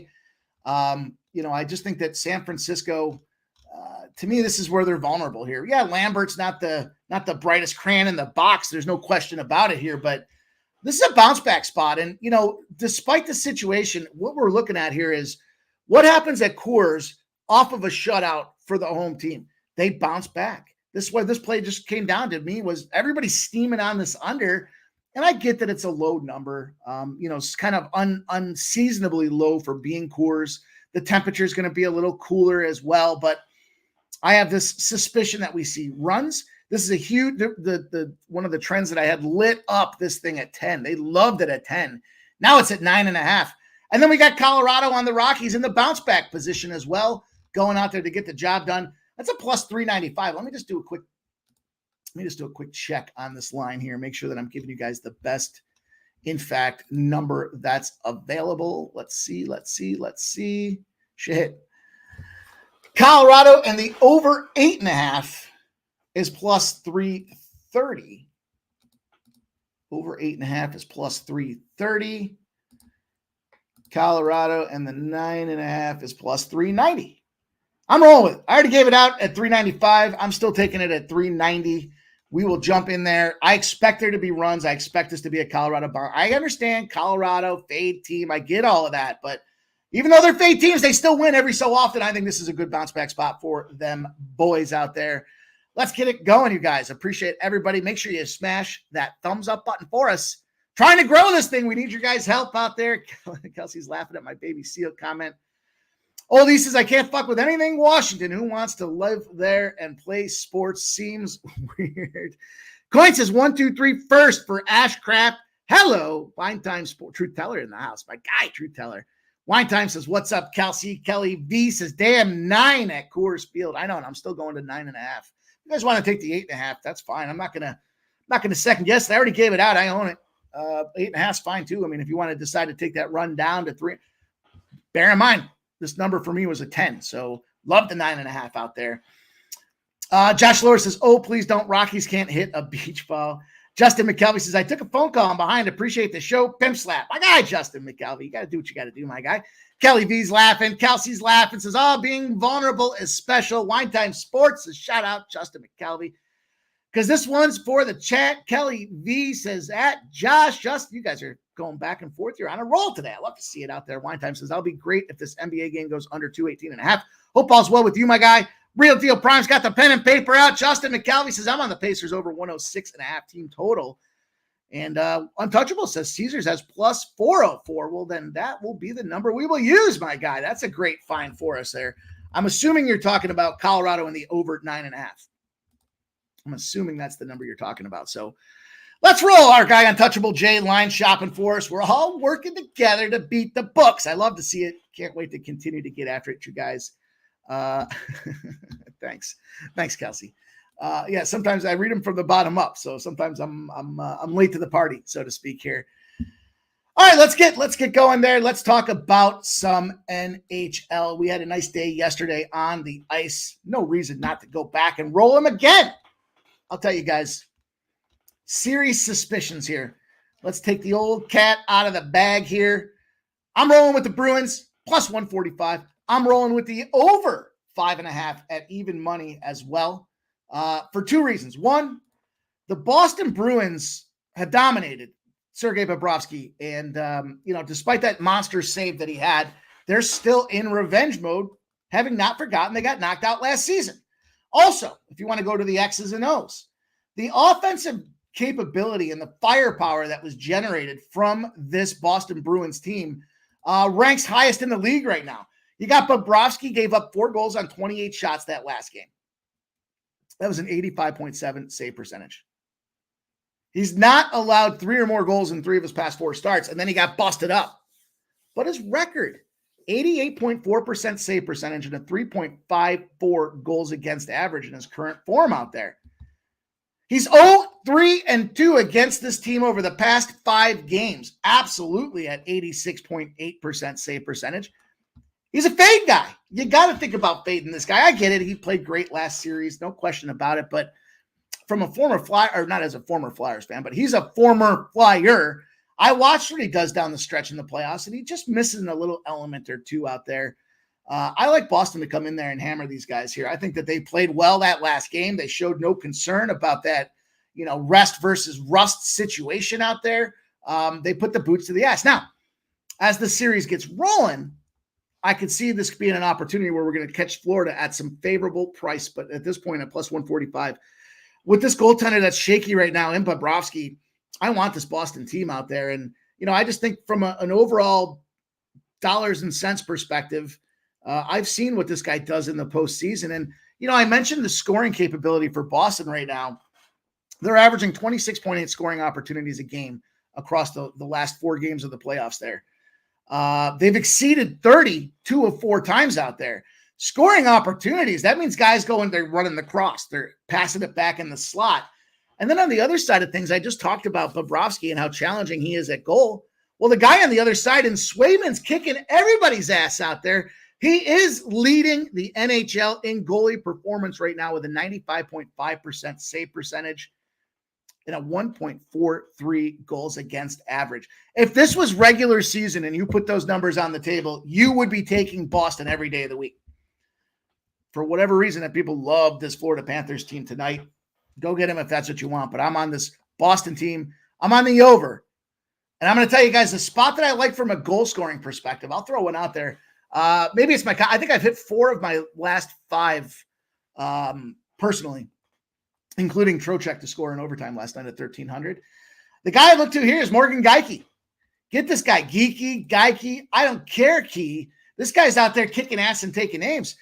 I just think that San Francisco, to me, this is where they're vulnerable here. Yeah, Lambert's not the brightest crayon in the box. There's no question about it here, but this is a bounce back spot. And, despite the situation, what we're looking at here is what happens at Coors off of a shutout for the home team. They bounce back. This is where this play just came down to me was everybody steaming on this under. And I get that it's a low number. It's kind of unseasonably low for being Coors. The temperature is going to be a little cooler as well. But I have this suspicion that we see runs. This is a huge, one of the trends that I had lit up this thing at 10. They loved it at 10. Now it's at 9.5. And then we got Colorado on the Rockies in the bounce back position as well, going out there to get the job done. That's a plus 395. Let me just do a quick check on this line here. Make sure that I'm giving you guys the best, in fact, number that's available. Let's see. Shit. Colorado and the over 8.5 is plus 330. Over 8.5 is plus 330. Colorado and the 9.5 is plus 390. I'm rolling with it. I already gave it out at 395. I'm still taking it at 390. We will jump in there. I expect there to be runs. I expect this to be a Colorado bar. I understand Colorado, fade team. I get all of that. But even though they're fade teams, they still win every so often. I think this is a good bounce back spot for them boys out there. Let's get it going, you guys. Appreciate everybody. Make sure you smash that thumbs up button for us. Trying to grow this thing. We need your guys' help out there. Kelsey's laughing at my baby seal comment. Oldie says, I can't fuck with anything Washington. Who wants to live there and play sports? Seems weird. Coin says 1, 2, 3 first for Ashcraft. Hello. Wine Time Sport. Truth Teller in the house. My guy, Truth Teller. Wine Time says, what's up, Kelsey? Kelly V says, damn, 9 at Coors Field. I know, and I'm still going to 9.5. If you guys want to take the 8.5, that's fine. I'm not gonna second guess. I already gave it out. I own it. 8.5 is fine too. I mean, if you want to decide to take that run down to 3, bear in mind, this number for me was a 10. So love the 9.5 out there. Josh Lohr says, oh, please don't. Rockies can't hit a beach ball. Justin McKelvey says, I took a phone call. I'm behind. Appreciate the show. Pimp slap. My guy, Justin McKelvey. You got to do what you got to do, my guy. Kelly V's laughing. Kelsey's laughing. Says, being vulnerable is special. Wine Time Sports. A shout out, Justin McKelvey. because this one's for the chat. Kelly V says, at Josh, Justin, you guys are going back and forth. You're on a roll today. I love to see it out there. Wine Time says, I'll be great if this NBA game goes under 218.5. Hope all's well with you, my guy. Real Deal Prime's got the pen and paper out. Justin McCalvey says, I'm on the Pacers over 106.5 team total. And Untouchable says Caesars has plus 404. Well, then that will be the number we will use, my guy. That's a great find for us there. I'm assuming you're talking about Colorado in the over 9.5. I'm assuming that's the number you're talking about. So let's roll. Our guy Untouchable Jay line shopping for us. We're all working together to beat the books. I love to see it. Can't wait to continue to get after it, you guys. Thanks, Kelsey. Yeah, sometimes I read them from the bottom up, so sometimes I'm late to the party, so to speak here. All right, let's get going there. Let's talk about some NHL. We had a nice day yesterday on the ice. No reason not to go back and roll them again. I'll tell you guys, serious suspicions here. Let's take the old cat out of the bag here. I'm rolling with the Bruins plus 145. I'm rolling with the over 5.5 at even money as well. For two reasons. One, the Boston Bruins have dominated Sergei Bobrovsky. And, despite that monster save that he had, they're still in revenge mode, having not forgotten they got knocked out last season. Also, if you want to go to the X's and O's, the offensive capability and the firepower that was generated from this Boston Bruins team ranks highest in the league right now. You got Bobrovsky gave up 4 goals on 28 shots that last game. That was an 85.7 save percentage. He's not allowed 3 or more goals in 3 of his past 4 starts, and then he got busted up. But his record, 88.4% save percentage and a 3.54 goals against average in his current form out there. He's 0-3-2 against this team over the past 5 games. Absolutely at 86.8% save percentage. He's a fade guy. You got to think about fading this guy. I get it. He played great last series. No question about it. But from a former Flyer, or not as a former Flyers fan, but he's a former Flyer. I watched what he does down the stretch in the playoffs, and he just misses a little element or two out there. I like Boston to come in there and hammer these guys here. I think that they played well that last game. They showed no concern about that, rest versus rust situation out there. They put the boots to the ass. Now, as the series gets rolling, I could see this being an opportunity where we're going to catch Florida at some favorable price, but at this point at plus 145, with this goaltender that's shaky right now in Bobrovsky, I want this Boston team out there. And, I just think from an overall dollars and cents perspective, I've seen what this guy does in the postseason. And, I mentioned the scoring capability for Boston right now. They're averaging 26.8 scoring opportunities a game across the last 4 games of the playoffs there. They've exceeded 30 2 of 4 times out there. Scoring opportunities, that means guys going, they're running the cross. They're passing it back in the slot. And then on the other side of things, I just talked about Bobrovsky and how challenging he is at goal. Well, the guy on the other side in Swayman's kicking everybody's ass out there. He is leading the NHL in goalie performance right now with a 95.5% save percentage and a 1.43 goals against average. If this was regular season and you put those numbers on the table, you would be taking Boston every day of the week. For whatever reason that people love this Florida Panthers team tonight, go get them if that's what you want. But I'm on this Boston team. I'm on the over. And I'm going to tell you guys the spot that I like from a goal scoring perspective. I'll throw one out there. Maybe it's I think I've hit 4 of my last 5 personally, including Trocheck to score in overtime last night at 1,300. The guy I look to here is Morgan Geike. Get this guy, Geike. I don't care, Key. This guy's out there kicking ass and taking names.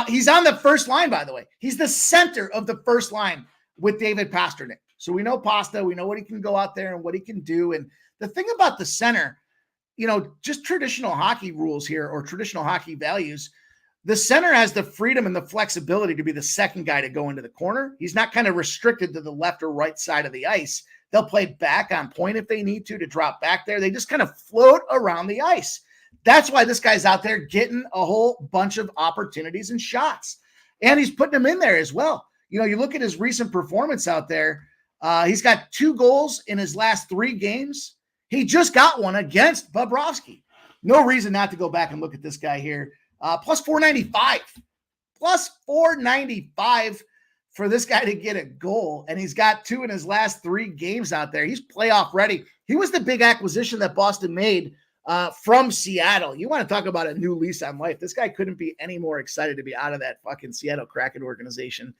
He's on the first line, by the way. He's the center of the first line with David Pastrnak. So we know Pasta. We know what he can go out there and what he can do. And the thing about the center, just traditional hockey rules here or traditional hockey values, the center has the freedom and the flexibility to be the second guy to go into the corner. He's not kind of restricted to the left or right side of the ice. They'll play back on point if they need to drop back there. They just kind of float around the ice. That's why this guy's out there getting a whole bunch of opportunities and shots. And he's putting them in there as well. You look at his recent performance out there. He's got 2 goals in his last 3 games. He just got one against Bobrovsky. No reason not to go back and look at this guy here. Plus 495. Plus 495 for this guy to get a goal, and he's got 2 in his last 3 games out there. He's playoff ready. He was the big acquisition that Boston made from Seattle. You want to talk about a new lease on life. This guy couldn't be any more excited to be out of that fucking Seattle Kraken organization.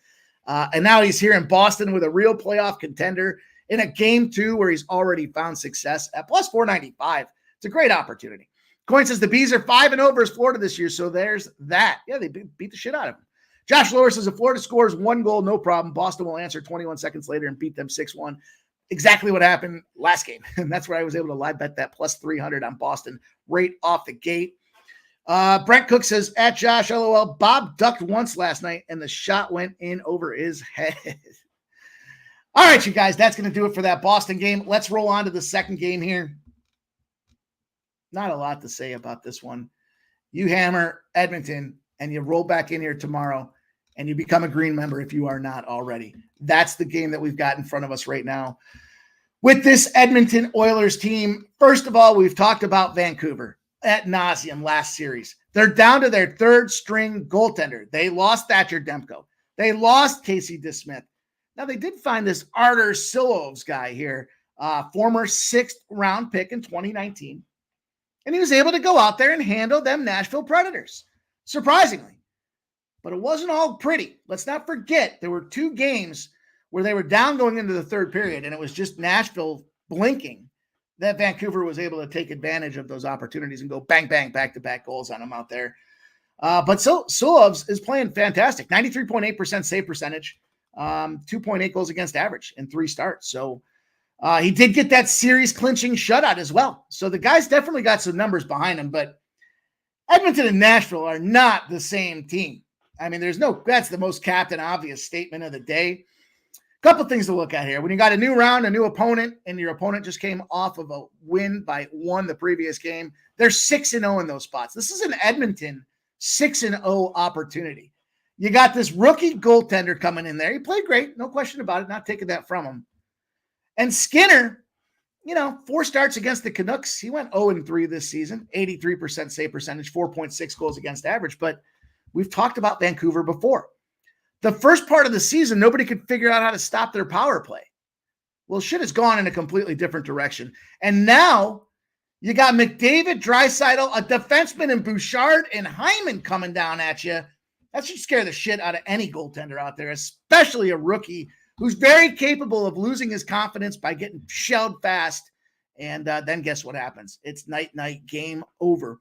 And now he's here in Boston with a real playoff contender in a game 2 where he's already found success at plus 495. It's a great opportunity. Coin says the Bees are 5-0 versus Florida this year, so there's that. Yeah, they beat the shit out of them. Josh Lower says if Florida scores 1 goal, no problem. Boston will answer 21 seconds later and beat them 6-1. Exactly what happened last game. And that's where I was able to live bet that plus 300 on Boston right off the gate. Brent Cook says, at Josh, LOL, Bob ducked once last night and the shot went in over his head. All right, you guys, that's going to do it for that Boston game. Let's roll on to the second game here. Not a lot to say about this one. You hammer Edmonton and you roll back in here tomorrow and you become a green member if you are not already. That's the game that we've got in front of us right now. With this Edmonton Oilers team, first of all, we've talked about Vancouver ad nauseum last series. They're down to their 3rd string goaltender. They lost Thatcher Demko. They lost Casey DeSmith. Now, they did find this Artur Silovs guy here, former 6th round pick in 2019. And he was able to go out there and handle them Nashville Predators, surprisingly. But it wasn't all pretty. Let's not forget, there were 2 games where they were down going into the 3rd period, and it was just Nashville blinking that Vancouver was able to take advantage of those opportunities and go bang, bang, back-to-back goals on them out there. But Silovs is playing fantastic. 93.8% save percentage, 2.8 goals against average in 3 starts. So he did get that series clinching shutout as well. So the guy's definitely got some numbers behind him, but Edmonton and Nashville are not the same team. I mean, that's the most captain obvious statement of the day. Couple things to look at here. When you got a new round, a new opponent, and your opponent just came off of a win by 1 the previous game, they're 6-0 in those spots. This is an Edmonton 6-0 opportunity. You got this rookie goaltender coming in there. He played great, no question about it, not taking that from him. And Skinner, 4 starts against the Canucks. He went 0-3 this season, 83% save percentage, 4.6 goals against average. But we've talked about Vancouver before. The first part of the season, nobody could figure out how to stop their power play. Well, shit has gone in a completely different direction. And now you got McDavid, Draisaitl, a defenseman in Bouchard, and Hyman coming down at you. That should scare the shit out of any goaltender out there, especially a rookie who's very capable of losing his confidence by getting shelled fast. And then guess what happens? It's night, game over.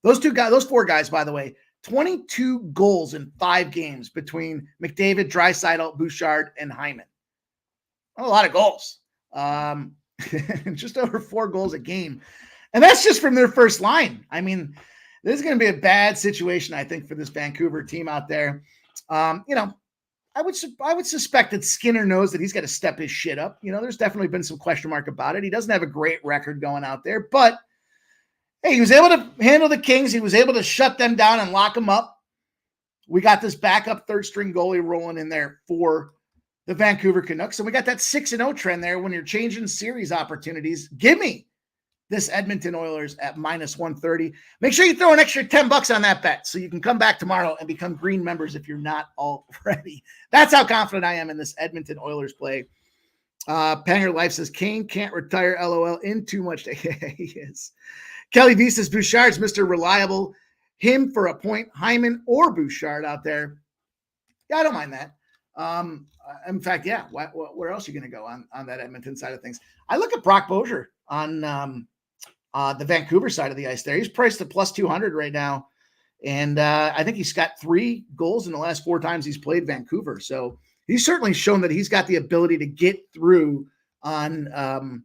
Those 4 guys, by the way, 22 goals in 5 games between McDavid, Draisaitl, Bouchard, and Hyman. A lot of goals. Just over 4 goals a game. And that's just from their first line. I mean, this is going to be a bad situation, I think, for this Vancouver team out there. I would suspect that Skinner knows that he's got to step his shit up. There's definitely been some question mark about it. He doesn't have a great record going out there, but hey, he was able to handle the Kings. He was able to shut them down and lock them up. We got this backup 3rd string goalie rolling in there for the Vancouver Canucks. And we got that 6-0 trend there when you're changing series opportunities. Give me this Edmonton Oilers at minus 130. Make sure you throw an extra $10 on that bet so you can come back tomorrow and become green members if you're not already. That's how confident I am in this Edmonton Oilers play. Panger Life says, Kane can't retire, LOL, in too much. He is. Kelly V says, Bouchard's Mr. Reliable. Him for a point, Hyman or Bouchard out there. Yeah, I don't mind that. In fact, yeah, where else are you going to go on that Edmonton side of things? I look at Brock Bozier on the Vancouver side of the ice there. He's priced at plus 200 right now. And I think he's got 3 goals in the last 4 times he's played Vancouver. So he's certainly shown that he's got the ability to get through on,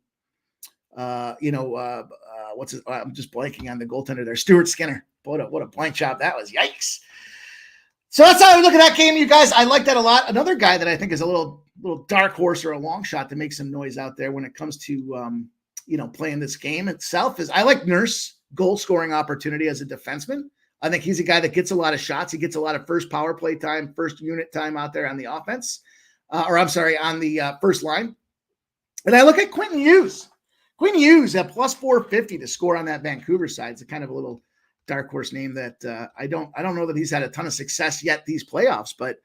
what's his, I'm just blanking on the goaltender there, Stuart Skinner. What a blank job that was. Yikes. So that's how we look at that game, you guys. I like that a lot. Another guy that I think is a little dark horse or a long shot to make some noise out there when it comes to, playing this game itself is I like Nurse goal scoring opportunity as a defenseman. I think he's a guy that gets a lot of shots. He gets a lot of first power play time, first unit time out there on the offense, on the first line. And I look at Quentin Hughes. Quentin Hughes at plus 450 to score on that Vancouver side. It's a kind of a little dark horse name that I don't know that he's had a ton of success yet these playoffs, but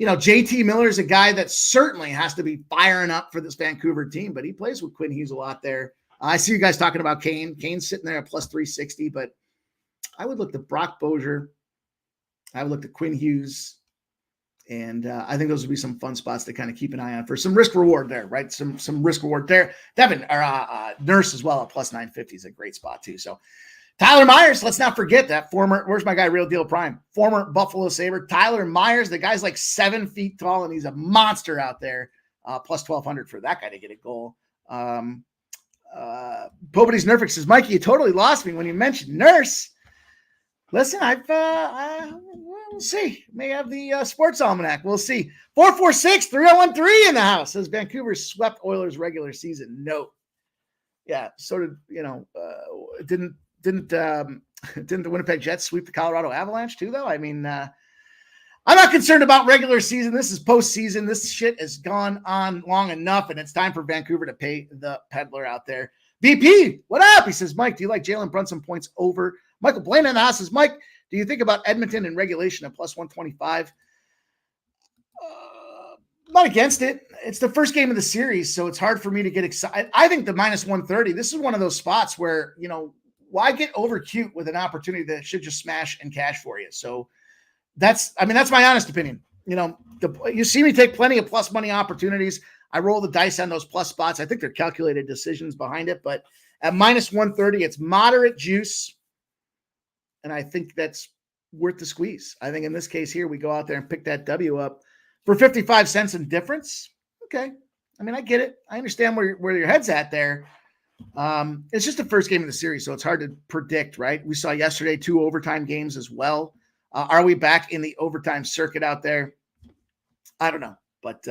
JT Miller is a guy that certainly has to be firing up for this Vancouver team, but he plays with Quinn Hughes a lot there. I see you guys talking about Kane. Kane's sitting there at plus 360, but I would look to Brock Bozier. I would look to Quinn Hughes. And I think those would be some fun spots to kind of keep an eye on for some risk reward there, right? Some risk reward there. Devin or Nurse as well at plus 950 is a great spot too. So Tyler Myers, let's not forget that where's my guy, Real Deal Prime, former Buffalo Sabre. Tyler Myers, the guy's like 7 feet tall and he's a monster out there. Plus 1,200 for that guy to get a goal. Poverty's Nerfix says, Mikey, you totally lost me when you mentioned Nurse. Listen, we'll see. May have the sports almanac. We'll see. 446-3013 in the house says Vancouver swept Oilers regular season. No. Yeah, sort of, didn't the Winnipeg Jets sweep the Colorado Avalanche too, though? I mean, I'm not concerned about regular season. This is postseason. This shit has gone on long enough, and it's time for Vancouver to pay the peddler out there. VP, what up? He says, Mike, do you like Jalen Brunson points over? Michael Blaine in the house says, Mike, do you think about Edmonton in regulation at plus 125? Not against it. It's the first game of the series, so it's hard for me to get excited. I think the minus 130, this is one of those spots where, why get over cute with an opportunity that should just smash and cash for you? So that's my honest opinion. You see me take plenty of plus money opportunities. I roll the dice on those plus spots. I think they're calculated decisions behind it, but at minus 130, it's moderate juice. And I think that's worth the squeeze. I think in this case here, we go out there and pick that W up for 55 cents in difference. Okay. I mean, I get it. I understand where your head's at there. It's just the first game of the series, so it's hard to predict, right? We saw yesterday 2 overtime games as well. Are we back in the overtime circuit out there? I don't know, but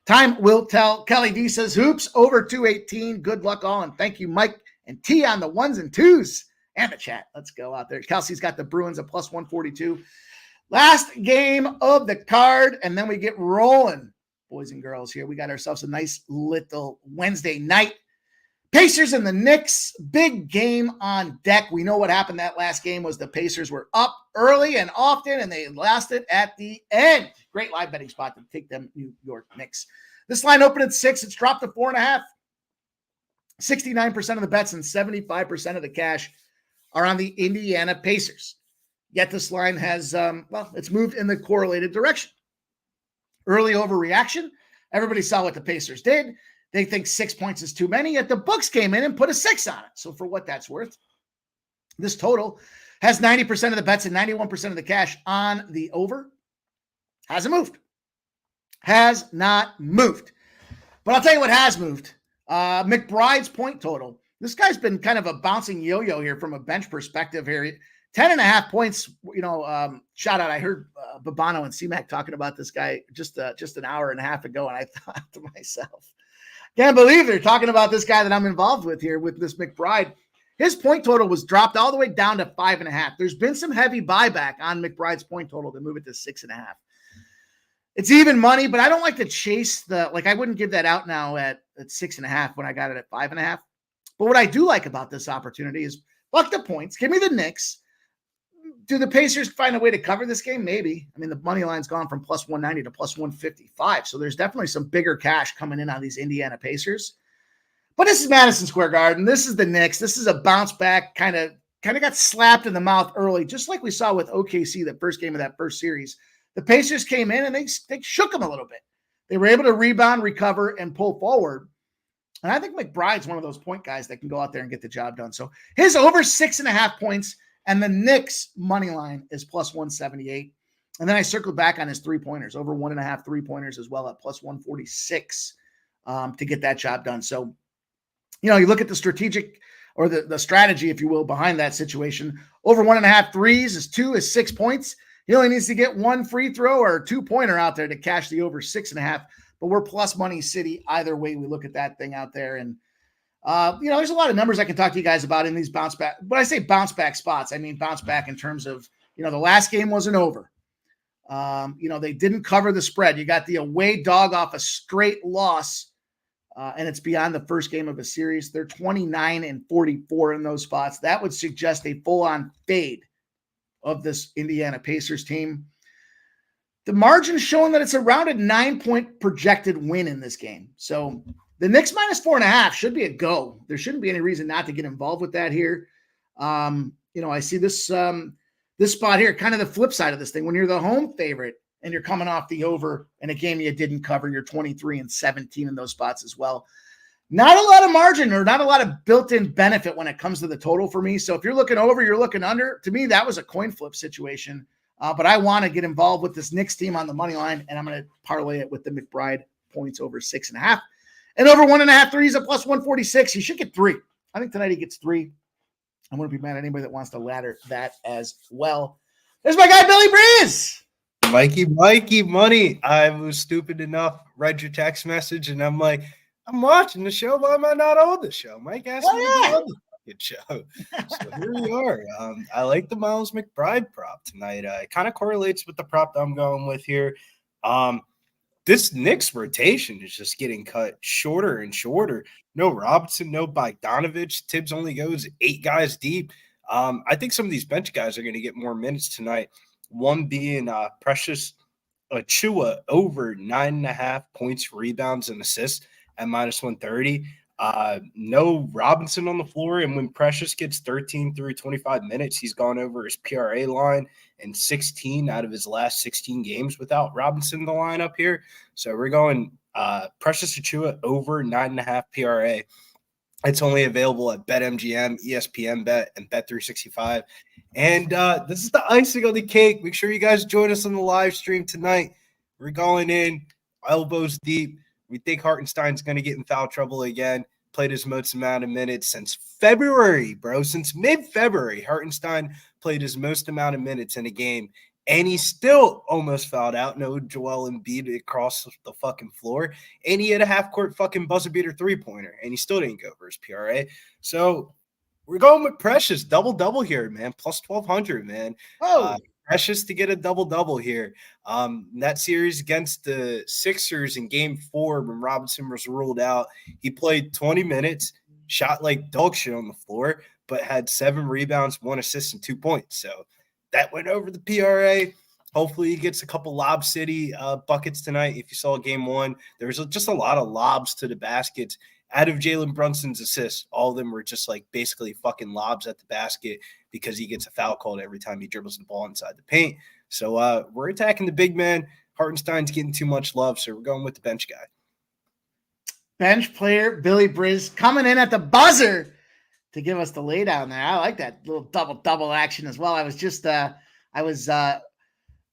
time will tell. Kelly D says, hoops over 218. Good luck all, and thank you, Mike and T on the 1s and 2s. And the chat. Let's go out there. Kelsey's got the Bruins at plus 142. Last game of the card, and then we get rolling, boys and girls here. We got ourselves a nice little Wednesday night. Pacers and the Knicks, big game on deck. We know what happened that last game was the Pacers were up early and often, and they lasted at the end. Great live betting spot to take them New York Knicks. This line opened at 6. It's dropped to 4.5. 69% of the bets and 75% of the cash are on the Indiana Pacers. Yet this line has, it's moved in the correlated direction. Early overreaction. Everybody saw what the Pacers did. They think 6 points is too many, yet the books came in and put a 6 on it. So for what that's worth, this total has 90% of the bets and 91% of the cash on the over. Hasn't moved. Has not moved. But I'll tell you what has moved. McBride's point total. This guy's been kind of a bouncing yo-yo here from a bench perspective here. 10.5 points, shout out. I heard Babano and C-Mac talking about this guy just an hour and a half ago, and I thought to myself, can't believe they're talking about this guy that I'm involved with here with this McBride. His point total was dropped all the way down to 5.5. There's been some heavy buyback on McBride's point total to move it to 6.5. It's even money, but I don't like to chase I wouldn't give that out now at 6.5 when I got it at 5.5. But what I do like about this opportunity is buck the points. Give me the Knicks. Do the Pacers find a way to cover this game? Maybe. I mean, the money line's gone from plus 190 to plus 155. So there's definitely some bigger cash coming in on these Indiana Pacers. But this is Madison Square Garden. This is the Knicks. This is a bounce back, kind of got slapped in the mouth early, just like we saw with OKC, the first game of that first series. The Pacers came in and they shook them a little bit. They were able to rebound, recover, and pull forward. And I think McBride's one of those point guys that can go out there and get the job done. So his over 6.5 points, and the Knicks money line is plus 178. And then I circled back on his 3-pointers, over 1.5 3-pointers as well at plus 146 to get that job done. So, you look at the strategic or the strategy, if you will, behind that situation. Over 1.5 threes is 6 points. He only needs to get 1 free throw or a 2-pointer out there to cash the over 6.5. But we're plus money city either way we look at that thing out there. And, there's a lot of numbers I can talk to you guys about in these bounce back. When I say bounce back spots, I mean bounce back in terms of, the last game wasn't over. They didn't cover the spread. You got the away dog off a straight loss, and it's beyond the first game of a series. They're 29-44 in those spots. That would suggest a full-on fade of this Indiana Pacers team. The margin's showing that it's around a 9-point projected win in this game. So the Knicks minus 4.5 should be a go. There shouldn't be any reason not to get involved with that here. I see this spot here, kind of the flip side of this thing. When you're the home favorite and you're coming off the over in a game you didn't cover, you're 23-17 in those spots as well. Not a lot of margin or not a lot of built-in benefit when it comes to the total for me. So if you're looking over, you're looking under. To me, that was a coin flip situation. But I want to get involved with this Knicks team on the money line, and I'm going to parlay it with the McBride points over 6.5. And over 1.5 threes at plus 146. He should get 3. I think tonight he gets 3. I wouldn't be mad at anybody that wants to ladder that as well. There's my guy, Billy Breeze. Mikey, money. I was stupid enough, read your text message, and I'm like, I'm watching the show. Why am I not on the show? Mike asked me to be on the fucking show. So here we are. I like the Miles McBride prop tonight. It kind of correlates with the prop that I'm going with here. This Knicks rotation is just getting cut shorter and shorter. No Robinson, no Bogdanovich. Tibbs only goes 8 guys deep. I think some of these bench guys are going to get more minutes tonight. One being Precious Achiuwa over 9.5 points, rebounds, and assists at minus 130. No Robinson on the floor, and when Precious gets 13 through 25 minutes, he's gone over his PRA line in 16 out of his last 16 games without Robinson in the lineup here. So we're going Precious Achiuwa over 9.5 PRA. It's only available at BetMGM, ESPN Bet, and Bet365. And this is the icing on the cake. Make sure you guys join us on the live stream tonight. We're going in elbows deep. We think Hartenstein's going to get in foul trouble again. Played his most amount of minutes since February, bro. Since mid-February, Hartenstein played his most amount of minutes in a game, and he still almost fouled out. No Joel Embiid across the fucking floor, and he had a half-court fucking buzzer-beater three-pointer, and he still didn't go over his PRA. So we're going with Precious. Double-double here, man. Plus 1,200, man. Oh, Precious to get a double-double here. That series against the Sixers in Game 4 when Robinson was ruled out, he played 20 minutes, shot like dog shit on the floor, but had 7 rebounds, 1 assist, and 2 points. So that went over the PRA. Hopefully he gets a couple Lob City buckets tonight. If you saw Game 1, there was just a lot of lobs to the baskets. Out of Jalen Brunson's assists, all of them were just like basically fucking lobs at the basket because he gets a foul called every time he dribbles the ball inside the paint. So we're attacking the big man. Hartenstein's getting too much love, so we're going with the bench guy. Bench player Billy Briz coming in at the buzzer to give us the laydown there. I like that little double action as well. I was just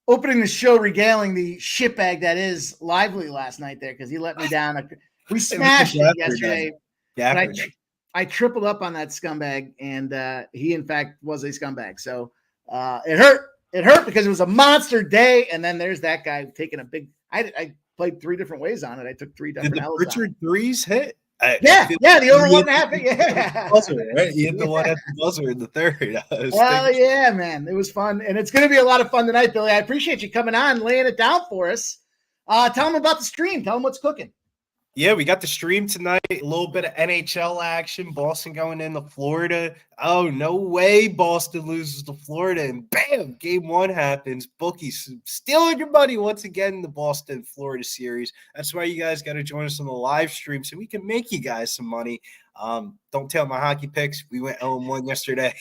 opening the show regaling the shitbag that is Lively last night there because he let me down. We smashed it yesterday. I tripled up on that scumbag, and he, in fact, was a scumbag. So it hurt. It hurt because it was a monster day, and then there's that guy taking a big – I played 3 different ways on it. I took 3 different L's. Did the Richard threes hit? Yeah, the over 1.5. Yeah. Buzzer, right? You hit the one at the buzzer in the third. Well, yeah, man. It was fun, and it's going to be a lot of fun tonight, Billy. I appreciate you coming on, laying it down for us. Tell them about the stream. Tell them what's cooking. Yeah, we got the stream tonight. A little bit of NHL action. Boston going into Florida. Oh, no way Boston loses to Florida. And bam, Game 1 happens. Bookies stealing your money once again in the Boston-Florida series. That's why you guys got to join us on the live stream so we can make you guys some money. Don't tell my hockey picks. We went 0-1 yesterday.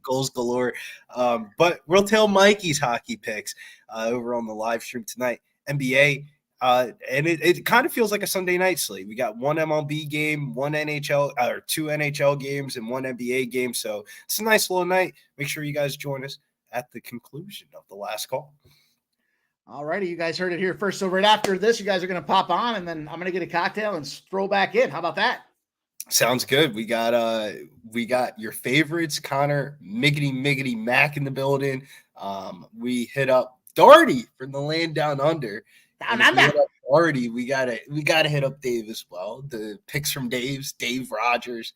Goals galore. But we'll tell Mikey's hockey picks over on the live stream tonight. NBA. And it kind of feels like a Sunday night slate. We got 1 MLB game, 1 NHL, or 2 NHL games, and 1 NBA game. So it's a nice little night. Make sure you guys join us at the conclusion of the last call. All righty, you guys heard it here first. So right after this, you guys are going to pop on, and then I'm going to get a cocktail and stroll back in. How about that? Sounds good. We got your favorites, Connor, Miggity Mac in the building. We hit up Darty from the land down under. Already, we gotta hit up Dave as well. The picks from Dave Rogers,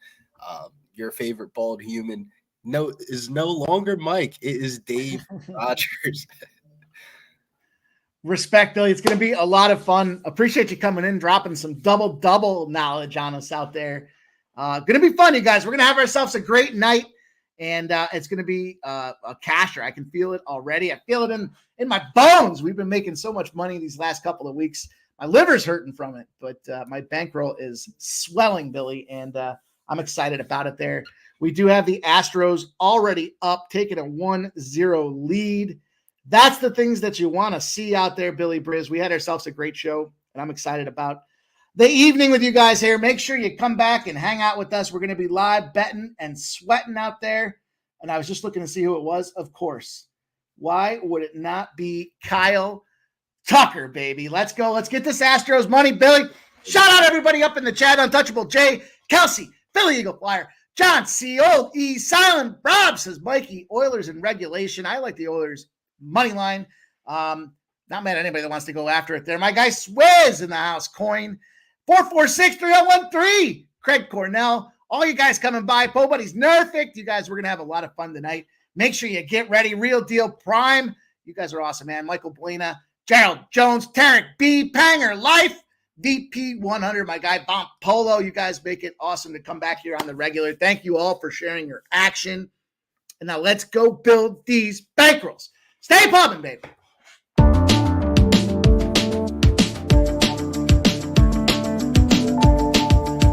your favorite bald human. Is no longer Mike. It is Dave Rogers. Respect, Billy. It's going to be a lot of fun. Appreciate you coming in, dropping some double knowledge on us out there. Going to be fun, you guys. We're going to have ourselves a great night. and it's going to be a casher. I can feel it already. I feel it in my bones. We've been making so much money these last couple of weeks. My liver's hurting from it, but my bankroll is swelling, Billy, and I'm excited about it there. We do have the Astros already up, taking a 1-0 lead. That's the things that you want to see out there, Billy Briz. We had ourselves a great show, and I'm excited about the evening with you guys here. Make sure you come back and hang out with us. We're going to be live betting and sweating out there. And I was just looking to see who it was. Of course. Why would it not be Kyle Tucker, baby? Let's go. Let's get this Astros money, Billy. Shout out everybody up in the chat. Untouchable Jay, Kelsey, Philly Eagle Flyer, John C. Old E. Silent Rob says Mikey, Oilers in regulation. I like the Oilers money line. Not mad at anybody that wants to go after it there. My guy Swizz in the house. Coin 446-3013. Craig Cornell. All you guys coming by. Po Buddies Nerfic. You guys, we're going to have a lot of fun tonight. Make sure you get ready. Real Deal Prime. You guys are awesome, man. Michael Buena, Gerald Jones, Tarek B, Panger Life, VP 100, my guy Bomb Polo. You guys make it awesome to come back here on the regular. Thank you all for sharing your action. And now let's go build these bankrolls. Stay pumping, baby.